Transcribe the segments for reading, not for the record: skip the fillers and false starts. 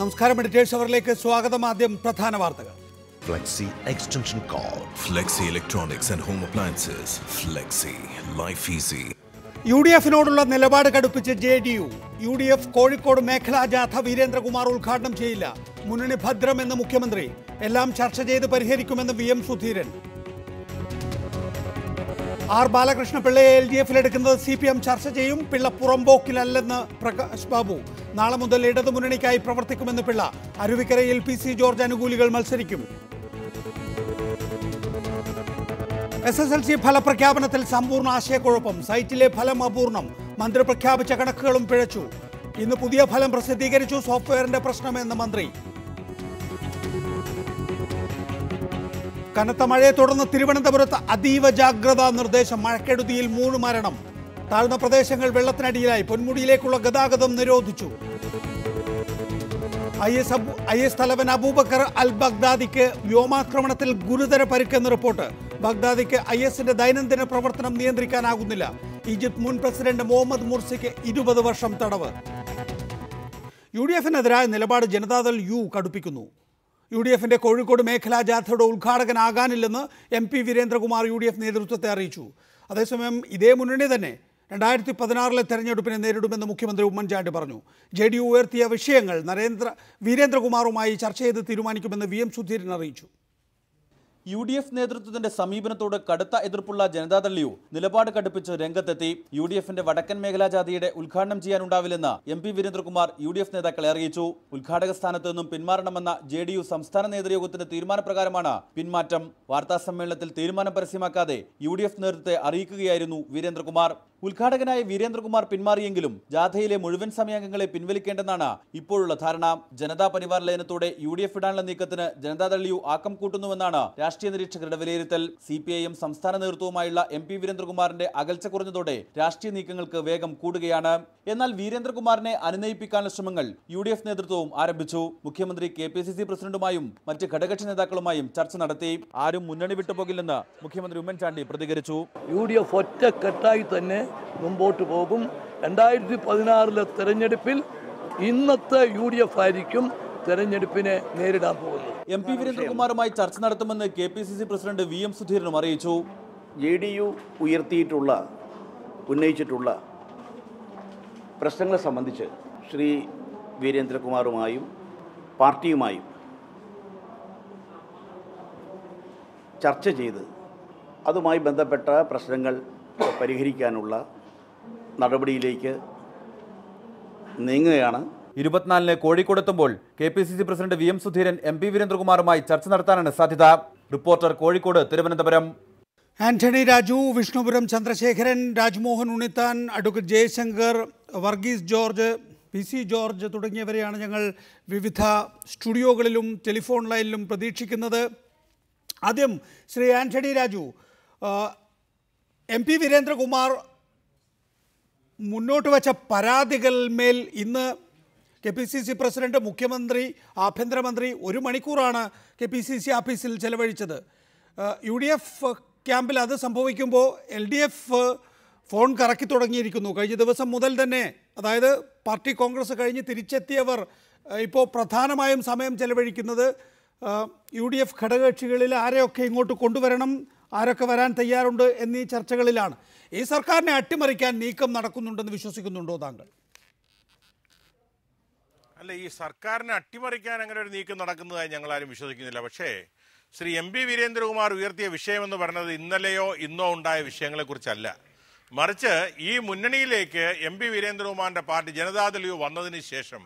നമസ്കാരം, എഡിറ്റേഴ്സ് അവറിലേക്ക് സ്വാഗതം. ആദ്യം പ്രധാന വാർത്തകൾ. Flexi extension cord. Flexi Electronics and Home Appliances. Flexi. Life easy. UDF-നോടുള്ള നിലപാട് കടുപ്പിച്ച് JDU. UDF കോഴിക്കോട് മേഖലാ ജാഥ വീരേന്ദ്രകുമാർ ഉദ്ഘാടനം ചെയ്യില്ല. മുന്നണി ഭദ്രമെന്ന് മുഖ്യമന്ത്രി. എല്ലാം ചർച്ച ചെയ്ത് പരിഹരിക്കുമെന്ന് VM സുധീരൻ. ആർ ബാലകൃഷ്ണപിള്ളയെ LDF-ലെടുക്കുന്നത് CPM ചർച്ച ചെയ്യും. പിള്ള പുറമ്പോക്കിലല്ലെന്ന് പ്രകാശ് ബാബു. നാളെ മുതൽ ഇടതുമുന്നണിക്കായി പ്രവർത്തിക്കുമെന്ന് പിള്ള. അരുവിക്കരയിൽ PC ജോർജ് അനുകൂലികൾ മത്സരിക്കും. SSLC ഫലപ്രഖ്യാപനത്തിൽ സമ്പൂർണ്ണ ആശയക്കുഴപ്പം. സൈറ്റിലെ ഫലം അപൂർണം. മന്ത്രി പ്രഖ്യാപിച്ച കണക്കുകളും പിഴച്ചു. ഇന്ന് പുതിയ ഫലം പ്രസിദ്ധീകരിച്ചു. സോഫ്റ്റ്വെയറിന്റെ പ്രശ്നമെന്ന് മന്ത്രി. കനത്ത മഴയെ തുടർന്ന് തിരുവനന്തപുരത്ത് അതീവ ജാഗ്രതാ നിർദ്ദേശം. മഴക്കെടുതിയിൽ 3 മരണം. താഴ്ന്ന പ്രദേശങ്ങൾ വെള്ളത്തിനടിയിലായി. പൊന്മുടിയിലേക്കുള്ള ഗതാഗതം നിരോധിച്ചു. IS തലവൻ അബൂബക്കർ അൽ ബഗ്ദാദിക്ക് വ്യോമാക്രമണത്തിൽ ഗുരുതര പരിക്കെന്ന് റിപ്പോർട്ട്. ബഗ്ദാദിക്ക് ISന്റെ ദൈനംദിന പ്രവർത്തനം നിയന്ത്രിക്കാനാകുന്നില്ല. ഈജിപ്ത് മുൻ പ്രസിഡന്റ് മുഹമ്മദ് മുർസിക്ക് 20 വർഷം തടവ്. UDF-നെതിരായ നിലപാട് ജനതാദൾ U കടുപ്പിക്കുന്നു. UDF-ന്റെ കോഴിക്കോട് മേഖലാ ജാഥയുടെ ഉദ്ഘാടകനാകാനില്ലെന്ന് MP വീരേന്ദ്രകുമാർ UDF നേതൃത്വത്തെ അറിയിച്ചു. അതേസമയം ഇതേ മുന്നണി തന്നെ 2016 തെരഞ്ഞെടുപ്പിനെ നേരിടുമെന്ന് മുഖ്യമന്ത്രി ഉമ്മൻചാണ്ടി പറഞ്ഞു. JDU ഉയർത്തിയ വിഷയങ്ങൾ വീരേന്ദ്രകുമാറുമായി ചർച്ച ചെയ്ത് തീരുമാനിക്കുമെന്ന് VM സുധീരൻ അറിയിച്ചു. UDF നേതൃത്വത്തിന്റെ സമീപനത്തോട് കടുത്ത എതിർപ്പുള്ള ജനതാദൾ U നിലപാട് കടുപ്പിച്ച് രംഗത്തെത്തി. UDF-ന്റെ വടക്കൻ മേഖലാ ജാഥയുടെ ഉദ്ഘാടനം ചെയ്യാനുണ്ടാവില്ലെന്ന് MP വീരേന്ദ്രകുമാർ UDF നേതാക്കളെ അറിയിച്ചു. ഉദ്ഘാടക സ്ഥാനത്ത് നിന്നും പിന്മാറണമെന്ന JDU സംസ്ഥാന നേതൃയോഗത്തിന്റെ തീരുമാനപ്രകാരമാണ് പിന്മാറ്റം. വാർത്താസമ്മേളനത്തിൽ തീരുമാനം പരസ്യമാക്കാതെ UDF നേതൃത്വത്തെ അറിയിക്കുകയായിരുന്നു വീരേന്ദ്രകുമാർ. ഉദ്ഘാടകനായ വീരേന്ദ്രകുമാർ പിന്മാറിയെങ്കിലും ജാഥയിലെ മുഴുവൻ സമയാംഗങ്ങളെ പിൻവലിക്കേണ്ടെന്നാണ് ഇപ്പോഴുള്ള ധാരണ. ജനതാ പരിവാർ ലയനത്തോടെ UDF ഇടാനുള്ള നീക്കത്തിന് ജനതാദൾ U ആക്കം കൂട്ടുന്നുവെന്നാണ് രാഷ്ട്രീയ നിരീക്ഷകരുടെ വിലയിരുത്തൽ. CPIM സംസ്ഥാന നേതൃത്വവുമായുള്ള MP വീരേന്ദ്രകുമാറിന്റെ അകൽച്ച കുറഞ്ഞതോടെ രാഷ്ട്രീയ നീക്കങ്ങൾക്ക് വേഗം കൂടുകയാണ്. എന്നാൽ വീരേന്ദ്രകുമാറിനെ അനുനയിപ്പിക്കാനുള്ള ശ്രമങ്ങൾ UDF നേതൃത്വവും ആരംഭിച്ചു. മുഖ്യമന്ത്രി KPCC പ്രസിഡന്റുമായും മറ്റ് ഘടകകക്ഷി നേതാക്കളുമായും ചർച്ച നടത്തി. ആരും മുന്നണി വിട്ടുപോകില്ലെന്ന് മുഖ്യമന്ത്രി ഉമ്മൻചാണ്ടി പ്രതികരിച്ചു. UDF ഒറ്റക്കെട്ടായി തന്നെ മുമ്പോട്ട് പോകും. 2016 തെരഞ്ഞെടുപ്പിൽ ഇന്നത്തെ UDF ആയിരിക്കും തെരഞ്ഞെടുപ്പിനെ നേരിടാൻ പോകുന്നത്. MP വീരേന്ദ്രകുമാറുമായി ചർച്ച നടത്തുമെന്ന് KPCC പ്രസിഡന്റ് VM സുധീരനും അറിയിച്ചു. JDU ഉന്നയിച്ചിട്ടുള്ള പ്രശ്നങ്ങളെ സംബന്ധിച്ച് ശ്രീ വീരേന്ദ്രകുമാറുമായും പാർട്ടിയുമായും ചർച്ച ചെയ്ത് അതുമായി ബന്ധപ്പെട്ട പ്രശ്നങ്ങൾ പരിഹരിക്കാനുള്ള നടപടിയിലേക്ക് നീങ്ങുകയാണ്. 24-ന് കോഴിക്കോടെത്തുമ്പോൾ KPCC president VM Sudheeran MP വീരേന്ദ്രകുമാറുമായി ചർച്ച നടത്താനാണ് സാധ്യത. Reporter Kozhikode, Thiruvananthapuram. Antony Raju, Vishnupuram Chandrasekharan, Rajmohan Unnithan, advocate Jayasankar, Varghese George, PC George തുടങ്ങിയവരെയാണ് ഞങ്ങൾ വിവിധ സ്റ്റുഡിയോകളിലും ടെലിഫോൺ ലൈനിലും പ്രതീക്ഷിക്കുന്നത്. ആദ്യം ശ്രീ ആന്റണി രാജു, MP വീരേന്ദ്രകുമാർ മുന്നോട്ട് വച്ച പരാതികളിന്മേൽ ഇന്ന് KPCC പ്രസിഡന്റ്, മുഖ്യമന്ത്രി, ആഭ്യന്തരമന്ത്രി 1 മണിക്കൂറാണ് KPCC ഓഫീസിൽ ചെലവഴിച്ചത്. UDF ക്യാമ്പിൽ അത് സംഭവിക്കുമ്പോൾ LDF ഫോൺ കറക്കി തുടങ്ങിയിരിക്കുന്നു. കഴിഞ്ഞ ദിവസം മുതൽ തന്നെ, അതായത് പാർട്ടി കോൺഗ്രസ് കഴിഞ്ഞ് തിരിച്ചെത്തിയവർ ഇപ്പോൾ പ്രധാനമായും സമയം ചെലവഴിക്കുന്നത് UDF ഘടകകക്ഷികളിൽ ആരെയൊക്കെ ഇങ്ങോട്ട് കൊണ്ടുവരണം, ആരൊക്കെ വരാൻ തയ്യാറുണ്ട് എന്നീ ചർച്ചകളിലാണ്. ഈ സർക്കാരിനെ അട്ടിമറിക്കാൻ നീക്കം നടക്കുന്നുണ്ടെന്ന് വിശ്വസിക്കുന്നുണ്ടോ താങ്കൾ? അല്ല, ഈ സർക്കാരിനെ അട്ടിമറിക്കാൻ അങ്ങനെ ഒരു നീക്കം നടക്കുന്നതായി ഞങ്ങളാരും വിശ്വസിക്കുന്നില്ല. പക്ഷേ ശ്രീ MP വീരേന്ദ്രകുമാർ ഉയർത്തിയ വിഷയമെന്ന് പറയുന്നത് ഇന്നലെയോ ഇന്നോ ഉണ്ടായ വിഷയങ്ങളെക്കുറിച്ചല്ല. മറിച്ച് ഈ മുന്നണിയിലേക്ക് MP വീരേന്ദ്രകുമാറിൻ്റെ പാർട്ടി ജനതാദൾ U വന്നതിന് ശേഷം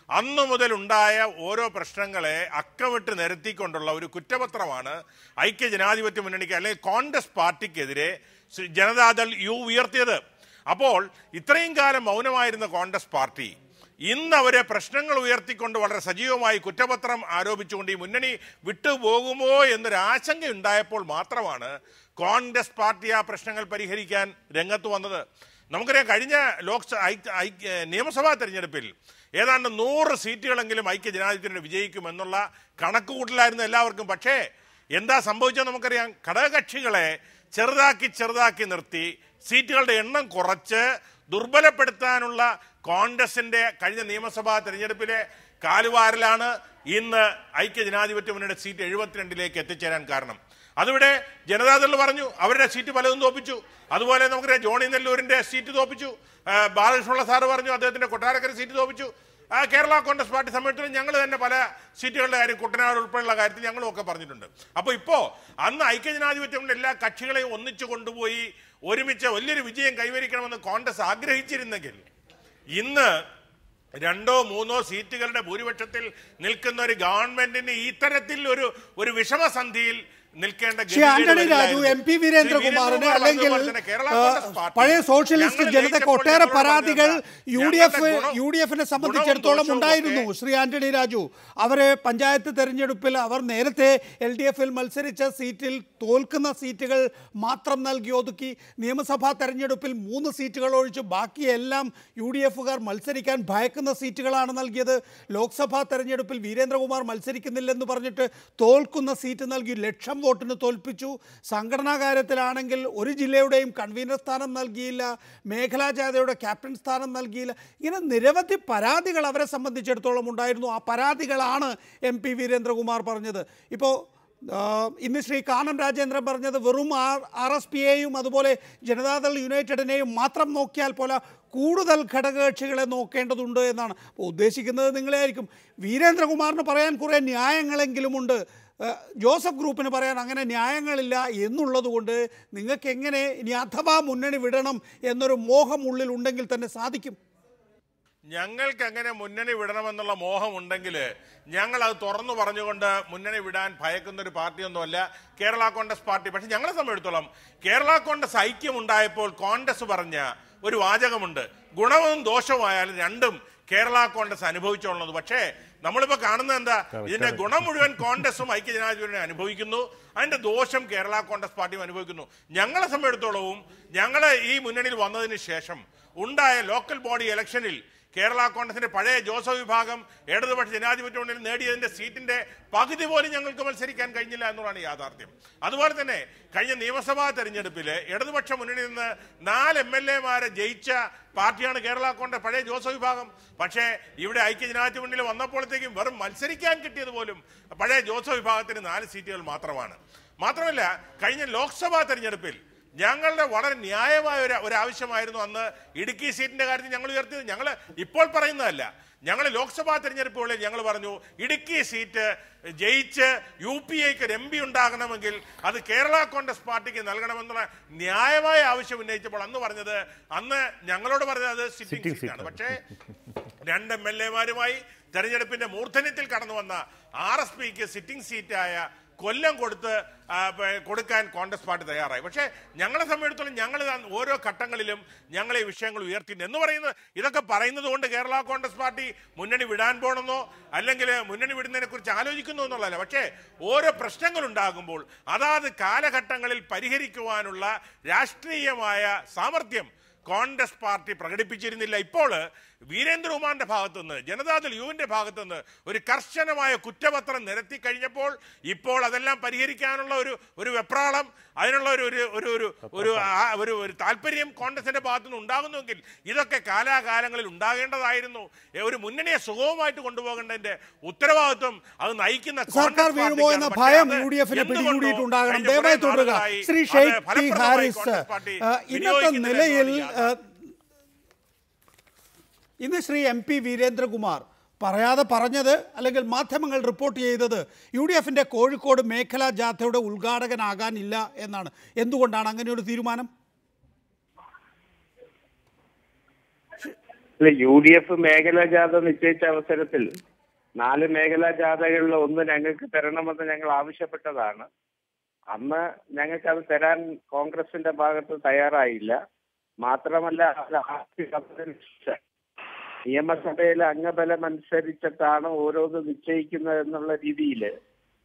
അന്നു മുതൽ ഉണ്ടായ ഓരോ പ്രശ്നങ്ങളെ അക്കമിട്ട് നിരത്തിക്കൊണ്ടുള്ള ഒരു കുറ്റപത്രമാണ് ഐക്യ ജനാധിപത്യ മുന്നണിക്ക് അല്ലെങ്കിൽ കോൺഗ്രസ് പാർട്ടിക്കെതിരെ ജനതാദൾ U ഉയർത്തിയത്. അപ്പോൾ ഇത്രയും കാലം മൗനമായിരുന്ന കോൺഗ്രസ് പാർട്ടി ഇന്ന് അവരെ പ്രശ്നങ്ങൾ ഉയർത്തിക്കൊണ്ട് വളരെ സജീവമായി കുറ്റപത്രം ആരോപിച്ചുകൊണ്ട് ഈ മുന്നണി വിട്ടുപോകുമോ എന്നൊരു ആശങ്ക ഉണ്ടായപ്പോൾ മാത്രമാണ് കോൺഗ്രസ് പാർട്ടി ആ പ്രശ്നങ്ങൾ പരിഹരിക്കാൻ രംഗത്ത് വന്നത്. നമുക്കറിയാം, കഴിഞ്ഞ നിയമസഭാ തെരഞ്ഞെടുപ്പിൽ ഏതാണ്ട് 100 സീറ്റുകളെങ്കിലും ഐക്യ ജനാധിപത്യത്തിന് വിജയിക്കുമെന്നുള്ള കണക്കുകൂട്ടലായിരുന്നു എല്ലാവർക്കും. പക്ഷേ എന്താ സംഭവിച്ചത് നമുക്കറിയാം. ഘടകകക്ഷികളെ ചെറുതാക്കി നിർത്തി സീറ്റുകളുടെ എണ്ണം കുറച്ച് ദുർബലപ്പെടുത്താനുള്ള കോൺഗ്രസിന്റെ കഴിഞ്ഞ നിയമസഭാ തെരഞ്ഞെടുപ്പിലെ കാലുവാരലാണ് ഇന്ന് ഐക്യജനാധിപത്യ മുന്നണിയുടെ സീറ്റ് 72ലേക്ക് എത്തിച്ചേരാൻ കാരണം. അതിവിടെ ജനതാദൾ പറഞ്ഞു അവരുടെ സീറ്റ് പലതും തോപ്പിച്ചു. അതുപോലെ നമുക്കറിയാം ജോണി നെല്ലൂരിന്റെ സീറ്റ് തോപ്പിച്ചു. ബാലകൃഷ്ണപിള്ള സാറ് പറഞ്ഞു അദ്ദേഹത്തിന്റെ കൊട്ടാരക്കര സീറ്റ് തോപ്പിച്ചു. കേരള കോൺഗ്രസ് പാർട്ടി സമ്മേളനത്തിൽ ഞങ്ങൾ തന്നെ പല സീറ്റുകളുടെ കാര്യം കുട്ടനാട് ഉൾപ്പെടെയുള്ള കാര്യത്തിൽ ഞങ്ങളും ഒക്കെ പറഞ്ഞിട്ടുണ്ട്. അപ്പോൾ ഇപ്പോൾ അന്ന് ഐക്യജനാധിപത്യമുള്ള എല്ലാ കക്ഷികളെയും ഒന്നിച്ചു കൊണ്ടുപോയി ഒരുമിച്ച് വലിയൊരു വിജയം കൈവരിക്കണമെന്ന് കോൺഗ്രസ് ആഗ്രഹിച്ചിരുന്നെങ്കിൽ ഇന്ന് 2 or 3 സീറ്റുകളുടെ ഭൂരിപക്ഷത്തിൽ നിൽക്കുന്ന ഒരു ഗവൺമെന്റിന് ഇത്തരത്തിൽ ഒരു വിഷമസന്ധിയിൽ നിൽക്കേണ്ട ആന്റണി രാജു, എം പി വീരേന്ദ്രകുമാറിന് അല്ലെങ്കിൽ പഴയ സോഷ്യലിസ്റ്റ് ജനതയ്ക്ക് ഒട്ടേറെ പരാതികൾ യു ഡി എഫിനെ സംബന്ധിച്ചിടത്തോളം ഉണ്ടായിരുന്നു. ശ്രീ ആന്റണി രാജു, അവരെ പഞ്ചായത്ത് തെരഞ്ഞെടുപ്പിൽ അവർ നേരത്തെ LDF-ൽ മത്സരിച്ച സീറ്റിൽ തോൽക്കുന്ന സീറ്റുകൾ മാത്രം നൽകി ഒതുക്കി. നിയമസഭാ തെരഞ്ഞെടുപ്പിൽ 3 സീറ്റുകൾ ഒഴിച്ച് ബാക്കിയെല്ലാം UDF-കാർ മത്സരിക്കാൻ ഭയക്കുന്ന സീറ്റുകളാണ് നൽകിയത്. ലോക്സഭാ തെരഞ്ഞെടുപ്പിൽ വീരേന്ദ്രകുമാർ മത്സരിക്കുന്നില്ലെന്ന് പറഞ്ഞിട്ട് തോൽക്കുന്ന സീറ്റ് നൽകി ലക്ഷം വോട്ടിന് തോൽപ്പിച്ചു. സംഘടനാ കാര്യത്തിലാണെങ്കിൽ ഒരു ജില്ലയുടെയും കൺവീനർ സ്ഥാനം നൽകിയില്ല, മേഖലാ ജാഥയുടെ ക്യാപ്റ്റൻ സ്ഥാനം നൽകിയില്ല. ഇങ്ങനെ നിരവധി പരാതികൾ അവരെ സംബന്ധിച്ചിടത്തോളം ഉണ്ടായിരുന്നു. ആ പരാതികളാണ് MP വീരേന്ദ്രകുമാർ പറഞ്ഞത്. ഇപ്പോൾ ഇന്ന് ശ്രീ കാനം രാജേന്ദ്രൻ പറഞ്ഞത് വെറും RSPയെയും അതുപോലെ ജനതാദൾ യുണൈറ്റഡിനെയും മാത്രം നോക്കിയാൽ പോലെ കൂടുതൽ ഘടകകക്ഷികളെ നോക്കേണ്ടതുണ്ട് എന്നാണ്. അപ്പോൾ ഉദ്ദേശിക്കുന്നത് നിങ്ങളെ ആയിരിക്കും. വീരേന്ദ്രകുമാറിന് പറയാൻ കുറേ ന്യായങ്ങളെങ്കിലുമുണ്ട്. ജോസഫ് ഗ്രൂപ്പിന് പറയാൻ അങ്ങനെ ന്യായങ്ങളില്ല എന്നുള്ളത് കൊണ്ട് നിങ്ങൾക്ക് എങ്ങനെ ഇനി അഥവാ മുന്നണി വിടണം എന്നൊരു മോഹം ഉള്ളിൽ ഉണ്ടെങ്കിൽ തന്നെ സാധിക്കും? ഞങ്ങൾക്ക് അങ്ങനെ മുന്നണി വിടണമെന്നുള്ള മോഹമുണ്ടെങ്കിൽ ഞങ്ങൾ അത് തുറന്നു പറഞ്ഞുകൊണ്ട് മുന്നണി വിടാൻ ഭയക്കുന്ന ഒരു പാർട്ടിയൊന്നുമല്ല കേരള കോൺഗ്രസ് പാർട്ടി. പക്ഷെ ഞങ്ങളെ സംബന്ധിച്ചിടത്തോളം കേരള കോൺഗ്രസ് ഐക്യമുണ്ടായപ്പോൾ കോൺഗ്രസ് പറഞ്ഞ ഒരു വാചകമുണ്ട്, ഗുണവും ദോഷവുമായാലും രണ്ടും കേരള കോൺഗ്രസ് അനുഭവിച്ചുള്ളത്. പക്ഷേ നമ്മളിപ്പോൾ കാണുന്നത് എന്താ? ഇതിന്റെ ഗുണം മുഴുവൻ കോൺഗ്രസും ഐക്യജനാധിപത്യവും അനുഭവിക്കുന്നു, അതിന്റെ ദോഷം കേരള കോൺഗ്രസ് പാർട്ടിയും അനുഭവിക്കുന്നു. ഞങ്ങളെ സംബന്ധിച്ചിടത്തോളവും ഞങ്ങൾ ഈ മുന്നണിയിൽ വന്നതിന് ശേഷം ഉണ്ടായ ലോക്കൽ ബോഡി ഇലക്ഷനിൽ കേരള കോൺഗ്രസിന്റെ പഴയ ജോസഫ് വിഭാഗം ഇടതുപക്ഷ ജനാധിപത്യ മുന്നണിയിൽ നേടിയതിന്റെ സീറ്റിന്റെ പകുതി പോലും ഞങ്ങൾക്ക് മത്സരിക്കാൻ കഴിഞ്ഞില്ല എന്നുള്ളതാണ് യാഥാർത്ഥ്യം. അതുപോലെ തന്നെ കഴിഞ്ഞ നിയമസഭാ തെരഞ്ഞെടുപ്പിൽ ഇടതുപക്ഷ മുന്നണിയിൽ നിന്ന് 4 MLA-മാരെ ജയിച്ച പാർട്ടിയാണ് കേരള കോൺഗ്രസ് പഴയ ജോസഫ് വിഭാഗം. പക്ഷേ ഇവിടെ ഐക്യജനാധിപത്യ മുന്നണിയിൽ വന്നപ്പോഴത്തേക്കും വെറും മത്സരിക്കാൻ കിട്ടിയത് പോലും പഴയ ജോസഫ് വിഭാഗത്തിന് 4 സീറ്റുകൾ മാത്രമാണ്. മാത്രമല്ല കഴിഞ്ഞ ലോക്സഭാ തെരഞ്ഞെടുപ്പിൽ ഞങ്ങളുടെ വളരെ ന്യായമായ ഒരു ആവശ്യമായിരുന്നു അന്ന് ഇടുക്കി സീറ്റിന്റെ കാര്യത്തിൽ ഞങ്ങൾ ഉയർത്തിയത്. ഞങ്ങൾ ഇപ്പോൾ പറയുന്നതല്ല, ഞങ്ങൾ ലോക്സഭാ തെരഞ്ഞെടുപ്പുകളിൽ ഞങ്ങൾ പറഞ്ഞു ഇടുക്കി സീറ്റ് ജയിച്ച് UPAക്ക് ഒരു MP ഉണ്ടാകണമെങ്കിൽ അത് കേരള കോൺഗ്രസ് പാർട്ടിക്ക് നൽകണമെന്നുള്ള ന്യായമായ ആവശ്യം ഉന്നയിച്ചപ്പോൾ അന്ന് ഞങ്ങളോട് പറഞ്ഞത് അത് സിറ്റിംഗ് സീറ്റാണ്. പക്ഷേ 2 MLA-മാരുമായി തെരഞ്ഞെടുപ്പിന്റെ മൂർധന്യത്തിൽ കടന്നു വന്ന RSPക്ക് സിറ്റിംഗ് സീറ്റായ കൊല്ലം കൊടുക്കാൻ കോൺഗ്രസ് പാർട്ടി തയ്യാറായി. പക്ഷേ ഞങ്ങളെ സംബന്ധിച്ചിടത്തോളം ഞങ്ങൾ ഓരോ ഘട്ടങ്ങളിലും ഞങ്ങൾ ഈ വിഷയങ്ങൾ ഉയർത്തിയിട്ടുണ്ട് എന്ന് പറയുന്നത് ഇതൊക്കെ പറയുന്നത് കൊണ്ട് കേരള കോൺഗ്രസ് പാർട്ടി മുന്നണി വിടാൻ പോകണമെന്നോ അല്ലെങ്കിൽ മുന്നണി വിടുന്നതിനെ കുറിച്ച് ആലോചിക്കുന്നു എന്നുള്ളതല്ല. പക്ഷേ ഓരോ പ്രശ്നങ്ങൾ ഉണ്ടാകുമ്പോൾ അതാത് കാലഘട്ടങ്ങളിൽ പരിഹരിക്കുവാനുള്ള രാഷ്ട്രീയമായ സാമർഥ്യം കോൺഗ്രസ് പാർട്ടി പ്രകടിപ്പിച്ചിരുന്നില്ല. ഇപ്പോൾ വീരേന്ദ്രകുമാറിന്റെ ഭാഗത്തുനിന്ന് ജനതാദൾ യുവിന്റെ ഭാഗത്തുനിന്ന് ഒരു കർശനമായ കുറ്റപത്രം നിരത്തി കഴിഞ്ഞപ്പോൾ ഇപ്പോൾ അതെല്ലാം പരിഹരിക്കാനുള്ള ഒരു വെപ്രാളം, അതിനുള്ള ഒരു താല്പര്യം കോൺഗ്രസിന്റെ ഭാഗത്തുനിന്ന് ഉണ്ടാകുന്നുവെങ്കിൽ ഇതൊക്കെ കാലാകാലങ്ങളിൽ ഉണ്ടാകേണ്ടതായിരുന്നു. ഒരു മുന്നണിയെ സുഗമമായിട്ട് കൊണ്ടുപോകേണ്ടതിന്റെ ഉത്തരവാദിത്വം അത് നയിക്കുന്ന സർക്കാർ വീഴുമോ എന്ന ഭയം UDF-ന് പിടികൂടിയിട്ടുണ്ടാകണം. ദയവായി തുടരുക. ശ്രീ ഷെയ്ഖ് പി ഹാരിസ്, ഇന്നത്തെ നിലയിൽ ഇന്ന് ശ്രീ MP വീരേന്ദ്രകുമാർ പറയാതെ പറഞ്ഞത് അല്ലെങ്കിൽ മാധ്യമങ്ങൾ റിപ്പോർട്ട് ചെയ്തത് UDF-ന്റെ കോഴിക്കോട് മേഖലാ ജാഥയുടെ ഉദ്ഘാടകനാകാനില്ല എന്നാണ്. എന്തുകൊണ്ടാണ് അങ്ങനെ ഒരു തീരുമാനം? UDF മേഖലാ ജാഥ നിശ്ചയിച്ച അവസരത്തിൽ 4 മേഖലാ ജാഥകളിൽ ഒന്ന് ഞങ്ങൾക്ക് തരണമെന്ന് ഞങ്ങൾ ആവശ്യപ്പെട്ടതാണ്. അന്ന് ഞങ്ങൾക്ക് അത് തരാൻ കോൺഗ്രസിന്റെ ഭാഗത്ത് തയ്യാറായില്ല. മാത്രമല്ല നിയമസഭയിലെ അംഗബലം അനുസരിച്ചിട്ടാണ് ഓരോന്ന് നിശ്ചയിക്കുന്നത് എന്നുള്ള രീതിയിൽ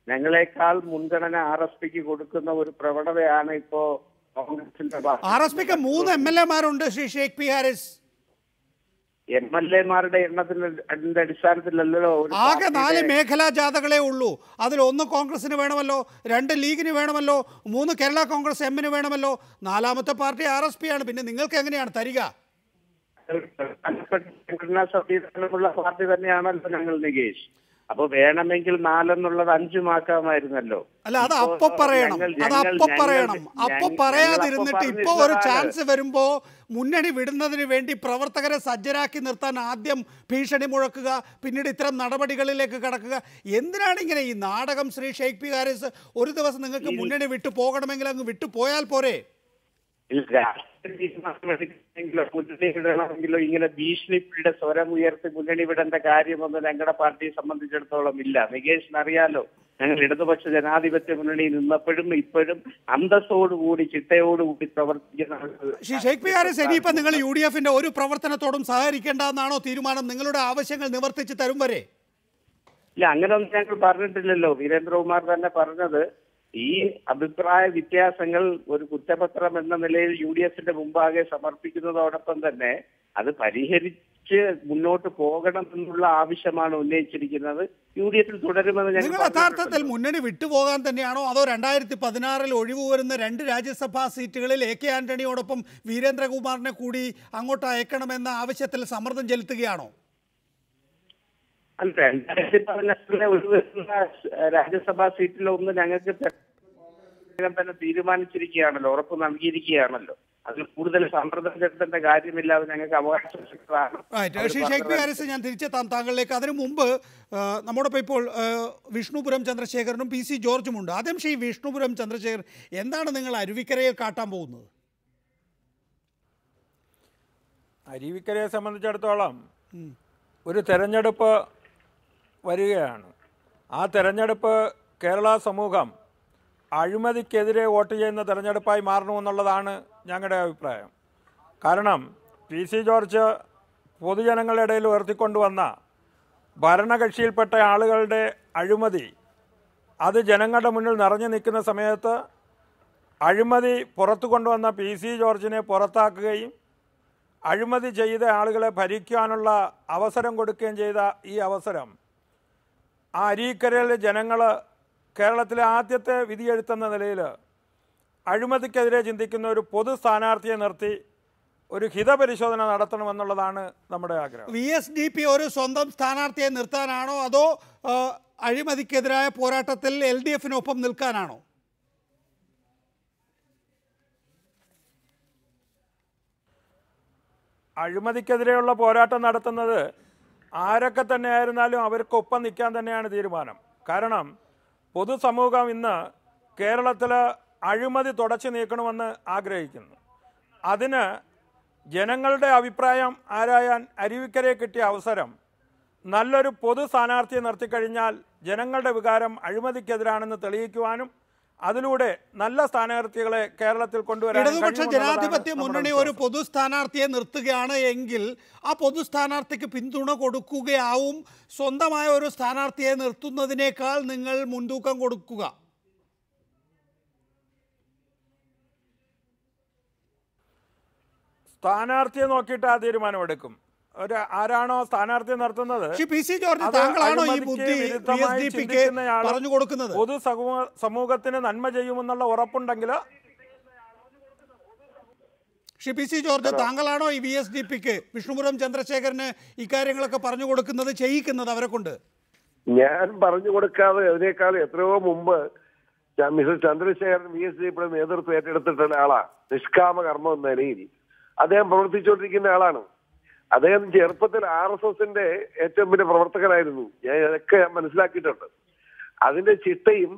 ഞങ്ങളെക്കാൾ മുൻഗണന RSPക്ക് കൊടുക്കുന്ന ഒരു പ്രവണതയാണ് ഇപ്പോ കോൺഗ്രസിന്റെ ഭാഗത്ത്. RSPക്ക് 3 MLA-മാരുണ്ട് ശ്രീ ഷെയ്ഖ് പി ഹാരിസ്. MLA-മാരുടെ എണ്ണത്തിന്റെ അടിസ്ഥാനത്തിലല്ലോ ആകെ 4 മേഖലാ ജാഥകളെ ഉള്ളൂ. അതിൽ 1 കോൺഗ്രസിന് വേണമല്ലോ, 2 ലീഗിന് വേണമല്ലോ, 3 കേരള കോൺഗ്രസ് എമ്മിന് വേണമല്ലോ, 4ാമത്തെ പാർട്ടി RSP ആണ്. പിന്നെ നിങ്ങൾക്ക് എങ്ങനെയാണ് തരിക? ബന്ധപ്പെട്ട സംഘടനാ സംവിധാനമുള്ള പാർട്ടി തന്നെയാണല്ലോ ഞങ്ങൾ നികേഷ്. അപ്പൊ വേണമെങ്കിൽ 4 എന്നുള്ളത് 5 ആക്കാമായിരുന്നല്ലോ. അല്ല, അത് അപ്പൊ പറയണം, അത് അപ്പൊ പറയണം. അപ്പൊ പറയാതിരുന്നിട്ട് ഇപ്പൊ ഒരു ചാൻസ് വരുമ്പോ മുന്നണി വിടുന്നതിന് വേണ്ടി പ്രവർത്തകരെ സജ്ജരാക്കി നിർത്താൻ ആദ്യം ഭീഷണി മുഴക്കുക, പിന്നീട് ഇത്തരം നടപടികളിലേക്ക് കടക്കുക. എന്തിനാണ് ഇങ്ങനെ ഈ നാടകം? ശ്രീ ഷെയ്ഖ് പി ഹാരിസ്, ഒരു ദിവസം നിങ്ങൾക്ക് മുന്നണി വിട്ടു പോകണമെങ്കിൽ അങ്ങ് വിട്ടു പോയാൽ പോരെ? മുന്നണി വിടണമെങ്കിലോ ഇങ്ങനെ ഭീഷണിയുടെ സ്വരം ഉയർത്തി മുന്നണി വിടേണ്ട കാര്യമൊന്നും ഞങ്ങളുടെ പാർട്ടിയെ സംബന്ധിച്ചിടത്തോളം ഇല്ല. നികേഷിനറിയാലോ, ഞങ്ങൾ ഇടതുപക്ഷ ജനാധിപത്യ മുന്നണിയിൽ നിന്നപ്പോഴും ഇപ്പോഴും അന്തസ്സോടുകൂടി ചിട്ടയോടുകൂടി പ്രവർത്തിക്കുന്ന. ശ്രീ ഷെയ്ഖ് പി ഹാരിസ്, ഇനിയിപ്പോൾ നിങ്ങൾ UDF ഒരു പ്രവർത്തനത്തോടും സഹകരിക്കേണ്ടെന്നാണോ തീരുമാനം? നിങ്ങളുടെ ആവശ്യങ്ങൾ നിവർത്തിച്ച് തരും വരെ? ഇല്ല, അങ്ങനെയൊന്നും ഞങ്ങൾ പറഞ്ഞിട്ടില്ലല്ലോ. വീരേന്ദ്രകുമാർ തന്നെ പറഞ്ഞത് ഈ അഭിപ്രായ വ്യത്യാസങ്ങൾ ഒരു കുറ്റപത്രം എന്ന നിലയിൽ UDF മുമ്പാകെ സമർപ്പിക്കുന്നതോടൊപ്പം തന്നെ അത് പരിഹരിച്ച് മുന്നോട്ട് പോകണം എന്നുള്ള ആവശ്യമാണ് ഉന്നയിച്ചിരിക്കുന്നത്. UDF തുടരുമെന്ന് നിങ്ങൾ യഥാർത്ഥത്തിൽ മുന്നണി വിട്ടുപോകാൻ തന്നെയാണോ, അതോ 2016 ഒഴിവ് വരുന്ന 2 രാജ്യസഭാ സീറ്റുകളിൽ AK ആന്റണിയോടൊപ്പം വീരേന്ദ്രകുമാറിനെ കൂടി അങ്ങോട്ട് അയക്കണമെന്ന ആവശ്യത്തിൽ സമ്മർദ്ദം ചെലുത്തുകയാണോ? അല്ല, 2016 ഒഴിവ് വരുന്ന രാജ്യസഭാ സീറ്റിലൊന്ന് ഞങ്ങൾക്ക് തന്നെ തീരുമാനിച്ചിരിക്കുകയാണല്ലോ, ഉറപ്പ് നൽകിയിരിക്കുകയാണല്ലോ. അതിൽ കൂടുതൽ സമ്മർദ്ദം ചെലുത്തേണ്ട കാര്യമില്ലാതെ ഞങ്ങൾക്ക് അവകാശപ്പെട്ടതാണ്. ശ്രീ ഷെയ്ഖ് പി ഹാരിസ്, ഞാൻ തിരിച്ചെത്താം താങ്കളിലേക്ക്. അതിനു മുമ്പ് നമ്മോടൊപ്പം ഇപ്പോൾ വിഷ്ണുപുരം ചന്ദ്രശേഖരനും PC ജോർജും ഉണ്ട്. ആദ്യം ശ്രീ വിഷ്ണുപുരം ചന്ദ്രശേഖരൻ, എന്താണ് നിങ്ങൾ അരുവിക്കരയിൽ കാട്ടാൻ പോകുന്നത്? അരുവിക്കരയെ സംബന്ധിച്ചിടത്തോളം ഒരു തെരഞ്ഞെടുപ്പ് വരികയാണ്. ആ തെരഞ്ഞെടുപ്പ് കേരള സമൂഹം അഴിമതിക്കെതിരെ വോട്ട് ചെയ്യുന്ന തെരഞ്ഞെടുപ്പായി മാറണമെന്നുള്ളതാണ് ഞങ്ങളുടെ അഭിപ്രായം. കാരണം PC ജോർജ് പൊതുജനങ്ങളുടെ ഇടയിൽ ഉയർത്തിക്കൊണ്ടുവന്ന ഭരണകക്ഷിയിൽപ്പെട്ട ആളുകളുടെ അഴിമതി അത് ജനങ്ങളുടെ മുന്നിൽ നിറഞ്ഞു നിൽക്കുന്ന സമയത്ത് അഴിമതി പുറത്തു കൊണ്ടുവന്ന PC ജോർജിനെ പുറത്താക്കുകയും അഴിമതി ചെയ്ത ആളുകളെ ഭരിക്കാനുള്ള അവസരം കൊടുക്കുകയും ചെയ്ത ഈ അവസരം ആ അരീക്കരയിലെ ജനങ്ങൾ കേരളത്തിലെ ആദ്യത്തെ വിധിയെഴുത്തെന്ന നിലയിൽ അഴിമതിക്കെതിരെ ചിന്തിക്കുന്ന ഒരു പൊതു സ്ഥാനാർത്ഥിയെ നിർത്തി ഒരു ഹിതപരിശോധന നടത്തണമെന്നുള്ളതാണ് നമ്മുടെ ആഗ്രഹം. VSDP ഒരു സ്വന്തം സ്ഥാനാർത്ഥിയെ നിർത്താനാണോ, അതോ അഴിമതിക്കെതിരായ പോരാട്ടത്തിൽ LDF-നൊപ്പം നിൽക്കാനാണോ? അഴിമതിക്കെതിരെയുള്ള പോരാട്ടം നടത്തുന്നത് ആരൊക്കെ തന്നെ ആയിരുന്നാലും അവർക്കൊപ്പം നിൽക്കാൻ തന്നെയാണ് തീരുമാനം. കാരണം പൊതുസമൂഹം ഇന്ന് കേരളത്തിൽ അഴിമതി തുടച്ചു നീക്കണമെന്ന് ആഗ്രഹിക്കുന്നു. അതിന് ജനങ്ങളുടെ അഭിപ്രായം ആരായാൻ അരുവിക്കരയെ കിട്ടിയ അവസരം നല്ലൊരു പൊതു സ്ഥാനാർത്ഥിയെ നിർത്തിക്കഴിഞ്ഞാൽ ജനങ്ങളുടെ വികാരം അഴിമതിക്കെതിരാണെന്ന് തെളിയിക്കുവാനും അതിലൂടെ നല്ല സ്ഥാനാർത്ഥികളെ കേരളത്തിൽ കൊണ്ടുവരാൻ ഇടതുപക്ഷ ജനാധിപത്യ മുന്നണി ഒരു പൊതു സ്ഥാനാർത്ഥിയെ നിർത്തുകയാണ് എങ്കിൽ ആ പൊതു സ്ഥാനാർത്ഥിക്ക് പിന്തുണ കൊടുക്കുകയാവും സ്വന്തമായ ഒരു സ്ഥാനാർത്ഥിയെ നിർത്തുന്നതിനേക്കാൾ നിങ്ങൾ മുൻതൂക്കം കൊടുക്കുക. സ്ഥാനാർത്ഥിയെ നോക്കിയിട്ട് ആ തീരുമാനമെടുക്കും. ആരാണോ സ്ഥാനാർത്ഥിയെ നിർത്തുന്നത് പൊതു സമൂഹത്തിന് നന്മ ചെയ്യുമെന്നുള്ള ഉറപ്പുണ്ടെങ്കിൽ. PC ജോർജ്, താങ്കളാണോ ഈ VSDPക്ക് വിഷ്ണുപുരം ചന്ദ്രശേഖരന് ഇക്കാര്യങ്ങളൊക്കെ പറഞ്ഞു കൊടുക്കുന്നത്, ചെയ്യിക്കുന്നത് അവരെ കൊണ്ട്? ഞാൻ പറഞ്ഞു കൊടുക്കാതെ അതിനേക്കാൾ എത്രയോ മുമ്പ് മിസ്റ്റർ ചന്ദ്രശേഖരൻ VSDPയുടെ നേതൃത്വം ഏറ്റെടുത്തിട്ടുള്ള ആളാ. നിഷ്കാമ കർമ്മം എന്ന നിലയിൽ അദ്ദേഹം പ്രവർത്തിച്ചുകൊണ്ടിരിക്കുന്ന ആളാണ്. അദ്ദേഹം ചെറുപ്പത്തിൽ RSSന്റെ ഏറ്റവും വലിയ പ്രവർത്തകനായിരുന്നു. ഞാൻ ഇതൊക്കെ മനസ്സിലാക്കിയിട്ടുണ്ട്. അതിന്റെ ചിട്ടയും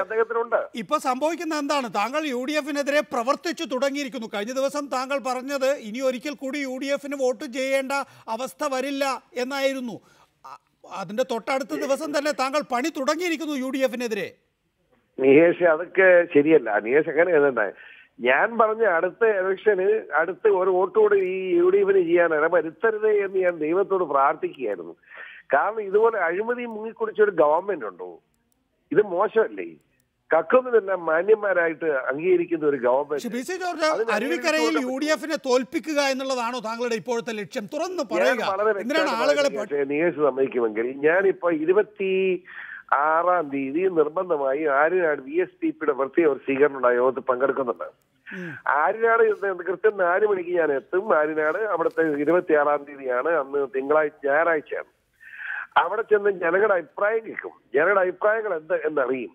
അദ്ദേഹത്തിനുണ്ട്. ഇപ്പൊ സംഭവിക്കുന്ന എന്താണ്? താങ്കൾ UDF-നെതിരെ പ്രവർത്തിച്ചു തുടങ്ങിയിരിക്കുന്നു. കഴിഞ്ഞ ദിവസം താങ്കൾ പറഞ്ഞത് ഇനി ഒരിക്കൽ കൂടി UDF-ന് വോട്ട് ചെയ്യേണ്ട അവസ്ഥ വരില്ല എന്നായിരുന്നു. അതിന്റെ തൊട്ടടുത്ത ദിവസം തന്നെ താങ്കൾ പണി തുടങ്ങിയിരിക്കുന്നു UDF-നെതിരെ. നികേഷ്, അതൊക്കെ ശരിയല്ല. നികേഷ് അങ്ങനെ എഴുതണ്ടേ? ഞാൻ പറഞ്ഞ അടുത്ത ഇലക്ഷന് അടുത്ത ഒരു വോട്ടോട് ഈ UDF-ന് ചെയ്യാനാണ് വരുത്തരുത് എന്ന് ഞാൻ ദൈവത്തോട് പ്രാർത്ഥിക്കുകയായിരുന്നു. കാരണം ഇതുപോലെ അഴിമതി മുങ്ങിക്കുടിച്ചൊരു ഗവൺമെന്റ് ഉണ്ടോ? ഇത് മോശമല്ലേ? കക്കുന്നതെല്ലാം മാന്യന്മാരായിട്ട് അംഗീകരിക്കുന്ന ഒരു ഗവൺമെന്റ്. PC ജോർജ്, അരുവിക്കരയിൽ UDF-നെ തോൽപ്പിക്കുക എന്നുള്ളതാണോ താങ്കളുടെ ഇപ്പോഴത്തെ ലക്ഷ്യം? തുറന്നു പറയുക. നികേഷ് സമ്മതിക്കുമെങ്കിൽ ഞാനിപ്പോ 26-ാം തീയതി നിർബന്ധമായി ആര്യനാട് VSDPയുടെ പ്രത്യേക ഒരു സ്വീകരണ യോഗത്തിൽ പങ്കെടുക്കുന്നുണ്ട്. ആര്യനാട് കൃത്യം 4 മണിക്ക് ഞാൻ എത്തും. ആര്യനാട് അവിടുത്തെ 26-ാം തീയതിയാണ്, അന്ന് ഞായറാഴ്ചയാണ്. അവിടെ ചെന്ന് ജനങ്ങളുടെ അഭിപ്രായം കേൾക്കും. ജനങ്ങളുടെ അഭിപ്രായങ്ങൾ എന്നറിയും.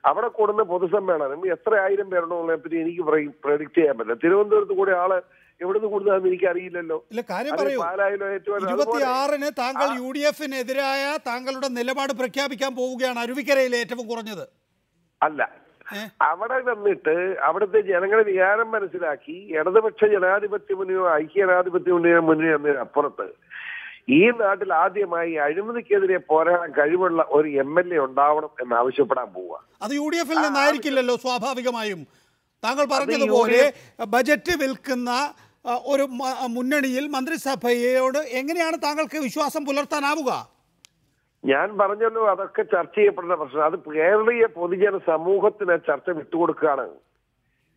അവിടെ കൂടുന്ന പൊതുസമ്മേളനം എത്ര ആയിരം പേരുള്ളതിനെ പറ്റി എനിക്ക് പ്രഡിക്റ്റ് ചെയ്യാൻ പറ്റില്ല. തിരുവനന്തപുരത്ത് കൂടെ ആള് എവിടുന്ന് കൂടുന്നതെന്ന് എനിക്ക് അറിയില്ലല്ലോ. 26-ന് താങ്കൾ UDF-നെതിരായ താങ്കളുടെ നിലപാട് പ്രഖ്യാപിക്കാൻ പോവുകയാണ് അരുവിക്കരയിലെ ഏറ്റവും കുറഞ്ഞത്. അല്ല, അവിടെ വന്നിട്ട് അവിടുത്തെ ജനങ്ങളുടെ വികാരം മനസ്സിലാക്കി ഇടതുപക്ഷ ജനാധിപത്യ മുന്നണിയോ ഐക്യജനാധിപത്യ മുന്നണിയോ എന്നതിനപ്പുറത്ത് ഈ നാട്ടിൽ ആദ്യമായി അഴിമതിക്കെതിരെ പോരാടാൻ കഴിവുള്ള ഒരു MLA ഉണ്ടാവണം എന്ന് ആവശ്യപ്പെടാൻ പോവുക. അത് UDF-ൽ നിന്നായിരിക്കില്ലല്ലോ സ്വാഭാവികമായും. താങ്കൾ പറഞ്ഞതുപോലെ ബജറ്റ് വിൽക്കുന്ന ഒരു മുന്നണിയിൽ മന്ത്രിസഭയോട് എങ്ങനെയാണ് താങ്കൾക്ക് വിശ്വാസം പുലർത്താനാവുക? ഞാൻ പറഞ്ഞല്ലോ, അതൊക്കെ ചർച്ച ചെയ്യപ്പെടുന്ന പ്രശ്നം. അത് കേരളീയ പൊതുജന സമൂഹത്തിന് ചർച്ച വിട്ടുകൊടുക്കുകയാണ്.